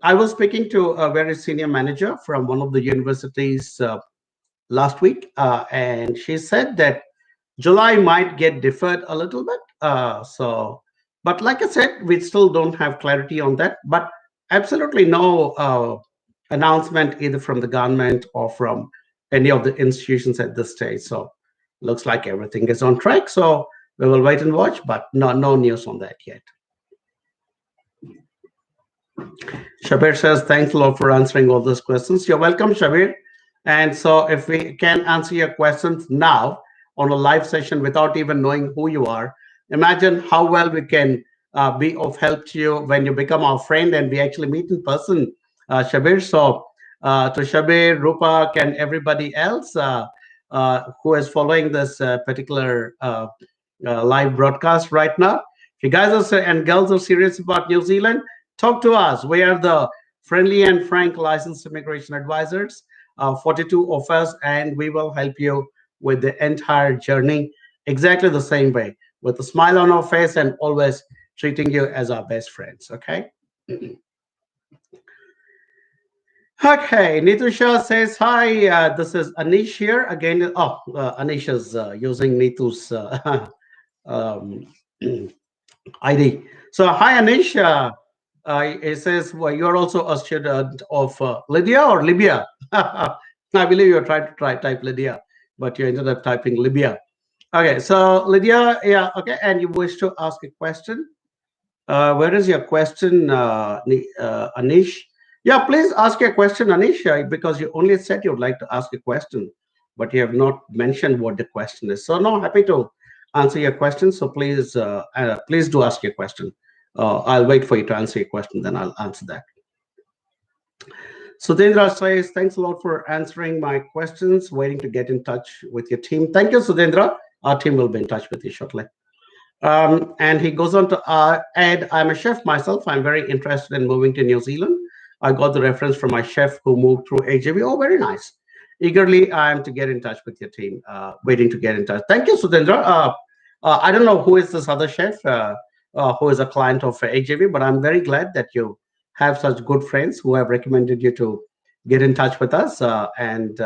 Speaker 1: I was speaking to a very senior manager from one of the universities last week, and she said that July might get deferred a little bit. But like I said, we still don't have clarity on that. But absolutely no announcement either from the government or from any of the institutions at this stage. So looks like everything is on track. So we will wait and watch, but no news on that yet. Shabir says, thanks a lot for answering all those questions. You're welcome, Shabir. And so if we can answer your questions now on a live session without even knowing who you are, imagine how well we can be of help to you when you become our friend and we actually meet in person, Shabir. So to Shabir, Rupak, and everybody else who is following this particular live broadcast right now, if you guys are and girls are serious about New Zealand, talk to us. We are the friendly and frank licensed immigration advisors, 42 of us, and we will help you with the entire journey exactly the same way, with a smile on our face and always treating you as our best friends. Okay. Okay, Nitusha says, hi, this is Anish here again. Oh, Anish is using Nitu's um, ID. So, hi, Anish. It says, well, you're also a student of Lydia or Libya. I believe you're trying to type Lydia, but you ended up typing Libya. Okay, so Lydia, yeah, okay, and you wish to ask a question. Where is your question, Anish? Yeah, please ask your question, Anish, because you only said you'd like to ask a question, but you have not mentioned what the question is. So, no, happy to answer your question. So, please do ask your question. I'll wait for you to answer your question, then I'll answer that. Sudhendra says, thanks a lot for answering my questions. Waiting to get in touch with your team. Thank you, Sudhendra. Our team will be in touch with you shortly. And he goes on to add, I'm a chef myself. I'm very interested in moving to New Zealand. I got the reference from my chef who moved through AJB. Oh, very nice. Eagerly, I am to get in touch with your team, waiting to get in touch. Thank you, Sudhendra. I don't know who is this other chef who is a client of AJB, but I'm very glad that you have such good friends who have recommended you to get in touch with us. And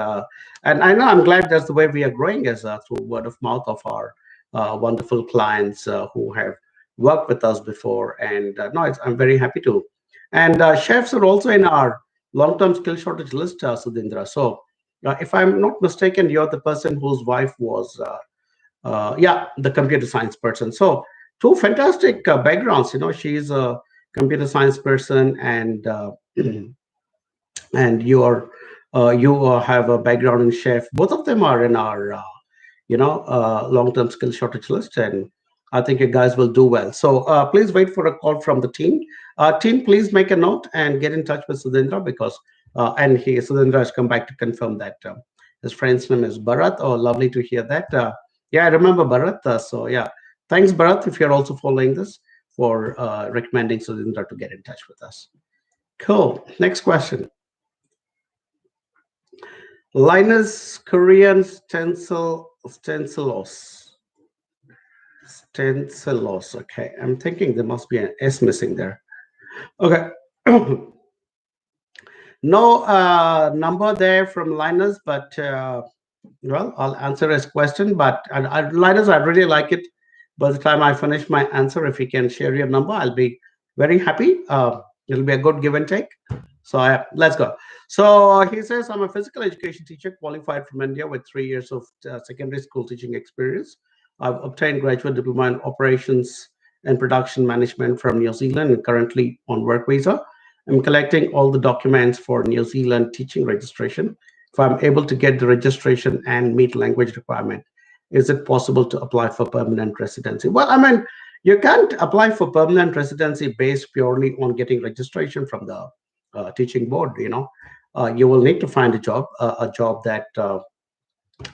Speaker 1: I know I'm glad that's the way we are growing, is through word of mouth of our wonderful clients who have worked with us before. And no, I'm very happy to. And chefs are also in our long-term skill shortage list, Sudhindra. So if I'm not mistaken, you're the person whose wife was, yeah, the computer science person. So two fantastic backgrounds. She's a computer science person, and and you have a background in chef. Both of them are in our long-term skill shortage list, and I think you guys will do well. So please wait for a call from the team. Team, please make a note and get in touch with Sudhendra, because Sudhendra has come back to confirm that his friend's name is Bharat. Oh, lovely to hear that. Yeah, I remember Bharat. So yeah, thanks, Bharat, if you're also following this, for recommending Sudhendra to get in touch with us. Cool. Next question. Linus Korean Stencilos. Okay, I'm thinking there must be an S missing there. Okay. No number there from Linus, but well, I'll answer his question. But Linus, I really like it. By the time I finish my answer, if you can share your number, I'll be very happy. It'll be a good give and take. So let's go. So he says, I'm a physical education teacher qualified from India with 3 years of secondary school teaching experience. I've obtained graduate diploma in operations and production management from New Zealand and currently on work visa. I'm collecting all the documents for New Zealand teaching registration. If I'm able to get the registration and meet language requirement, is it possible to apply for permanent residency? Well, I mean, you can't apply for permanent residency based purely on getting registration from the teaching board. You will need to find a job that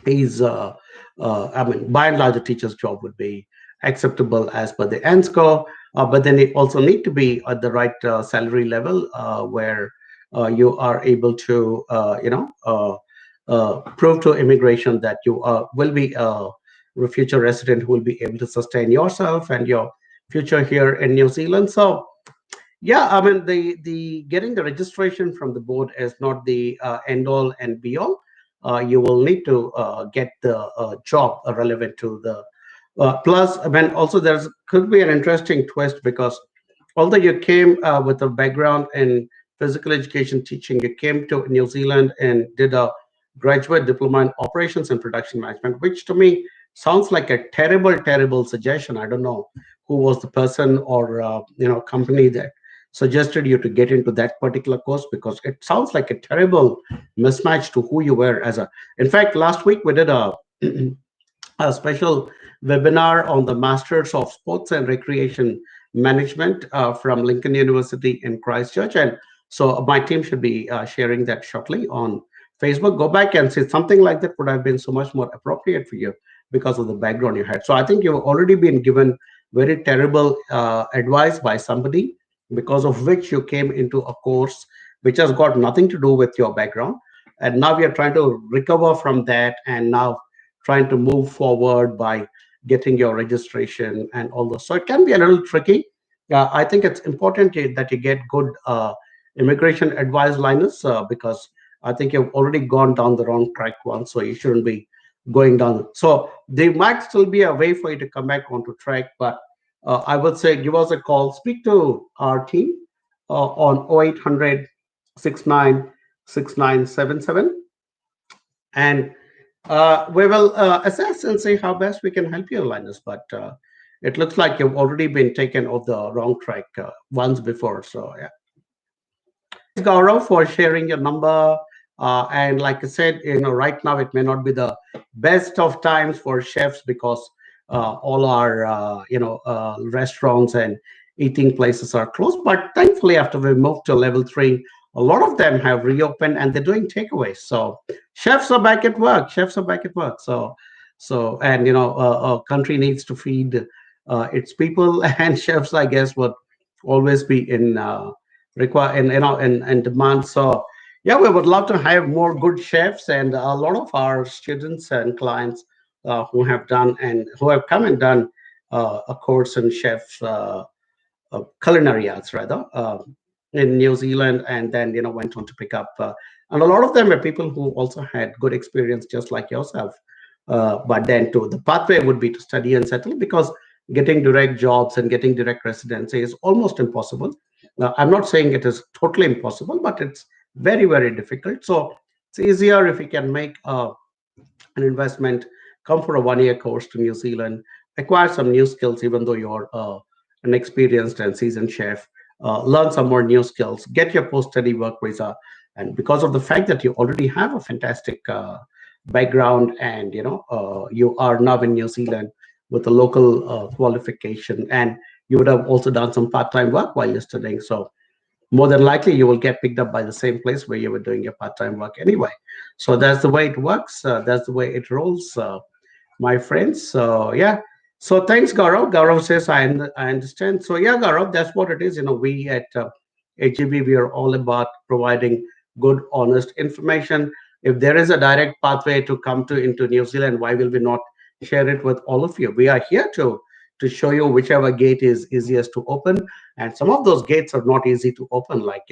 Speaker 1: is, I mean, by and large, a teacher's job would be acceptable as per the end score, but then it also need to be at the right salary level where you are able to, prove to immigration that you will be a future resident who will be able to sustain yourself and your future here in New Zealand. So yeah, I mean the getting the registration from the board is not the end all and be all. You will need to get the job relevant to the plus. I mean, also there's could be an interesting twist because although you came with a background in physical education teaching, you came to New Zealand and did a graduate diploma in operations and production management, which to me sounds like a terrible, terrible suggestion. I don't know who was the person or company that suggested you to get into that particular course because it sounds like a terrible mismatch to who you were as a. In fact, last week we did a special webinar on the Masters of Sports and Recreation Management from Lincoln University in Christchurch. And so my team should be sharing that shortly on Facebook. Go back and see something like that would have been so much more appropriate for you because of the background you had. So I think you've already been given very terrible advice by somebody because of which you came into a course which has got nothing to do with your background. And now we are trying to recover from that and now trying to move forward by getting your registration and all those. So it can be a little tricky. I think it's important that you get good immigration advice, Linus, because I think you've already gone down the wrong track once, so you shouldn't be going down. So there might still be a way for you to come back onto track, but I would say give us a call, speak to our team on 0800 696977 and we will assess and see how best we can help you, Linus. But it looks like you've already been taken off the wrong track once before. So yeah, thanks, Gaurav, for sharing your number. And like I said, right now it may not be the best of times for chefs because all our restaurants and eating places are closed. But thankfully, after we moved to level 3, a lot of them have reopened and they're doing takeaways. So chefs are back at work. Chefs are back at work. And a country needs to feed its people, and chefs, I guess, would always be in require in demand. So yeah, we would love to have more good chefs, and a lot of our students and clients who have done and who have come and done a course in chef culinary arts rather in New Zealand, and then went on to pick up. And a lot of them were people who also had good experience, just like yourself. But then, too, the pathway would be to study and settle because getting direct jobs and getting direct residency is almost impossible. I'm not saying it is totally impossible, but it's very, very difficult. So it's easier if we can make an investment, come for a 1 year course to New Zealand, acquire some new skills, even though you're an experienced and seasoned chef, learn some more new skills, get your post-study work visa. And because of the fact that you already have a fantastic background and, you are now in New Zealand with a local qualification, and you would have also done some part-time work while you're studying. So more than likely you will get picked up by the same place where you were doing your part-time work anyway. So that's the way it works. That's the way it rolls, my friends. So yeah. So thanks, Gaurav. Gaurav says, I understand. So yeah, Gaurav, that's what it is. We at HGB, we are all about providing good, honest information. If there is a direct pathway to come to into New Zealand, why will we not share it with all of you? We are here to show you whichever gate is easiest to open. And some of those gates are not easy to open, like,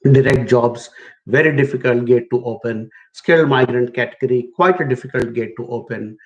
Speaker 1: direct jobs, very difficult gate to open. Skilled migrant category, quite a difficult gate to open.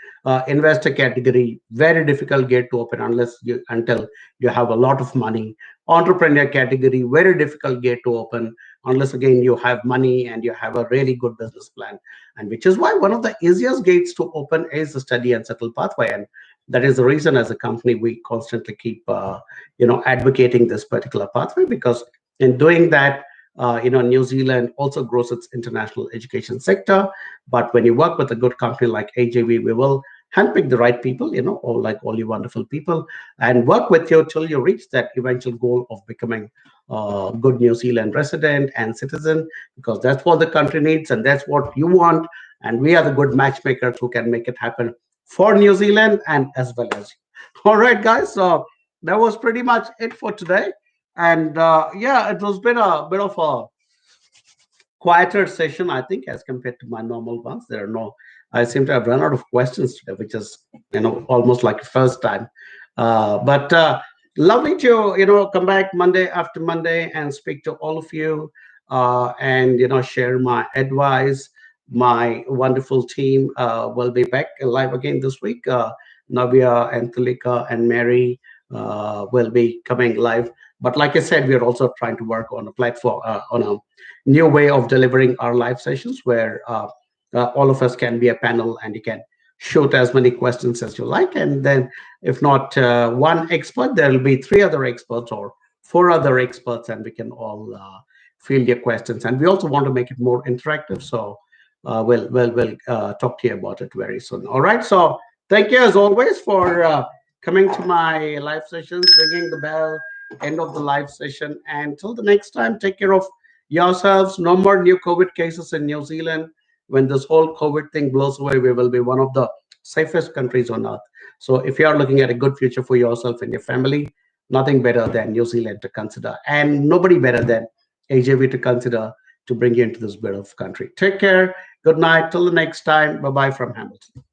Speaker 1: Investor category, very difficult gate to open until you have a lot of money. entrepreneur category, very difficult gate to open unless again you have money and you have a really good business plan. And which is why one of the easiest gates to open is the study and settle pathway. And that is the reason as a company we constantly keep advocating this particular pathway, because in doing that, New Zealand also grows its international education sector. But when you work with a good company like AJV, we will handpick the right people, or like all you wonderful people, and work with you till you reach that eventual goal of becoming a good New Zealand resident and citizen, because that's what the country needs and that's what you want. And we are the good matchmakers who can make it happen for New Zealand and as well as you. All right, guys. So that was pretty much it for today. And yeah, it was been a bit of a quieter session, I think, as compared to my normal ones. There are no, I seem to have run out of questions today, which is, almost like first time. But lovely to, come back Monday after Monday and speak to all of you, and, share my advice. My wonderful team will be back live again this week. Navia and Tulika and Mary will be coming live. But like I said, we are also trying to work on a platform, on a new way of delivering our live sessions where all of us can be a panel and you can shoot as many questions as you like. And then, if not one expert, there will be three other experts or four other experts, and we can all field your questions. And we also want to make it more interactive. So we'll talk to you about it very soon. All right. So thank you as always for coming to my live sessions, ringing the bell, end of the live session. And till the next time, take care of yourselves. No more new COVID cases in New Zealand. When this whole COVID thing blows away, we will be one of the safest countries on earth. So if you are looking at a good future for yourself and your family, nothing better than New Zealand to consider, and nobody better than AJV to consider to bring you into this beautiful country. Take care. Good night. Till the next time. Bye bye from Hamilton.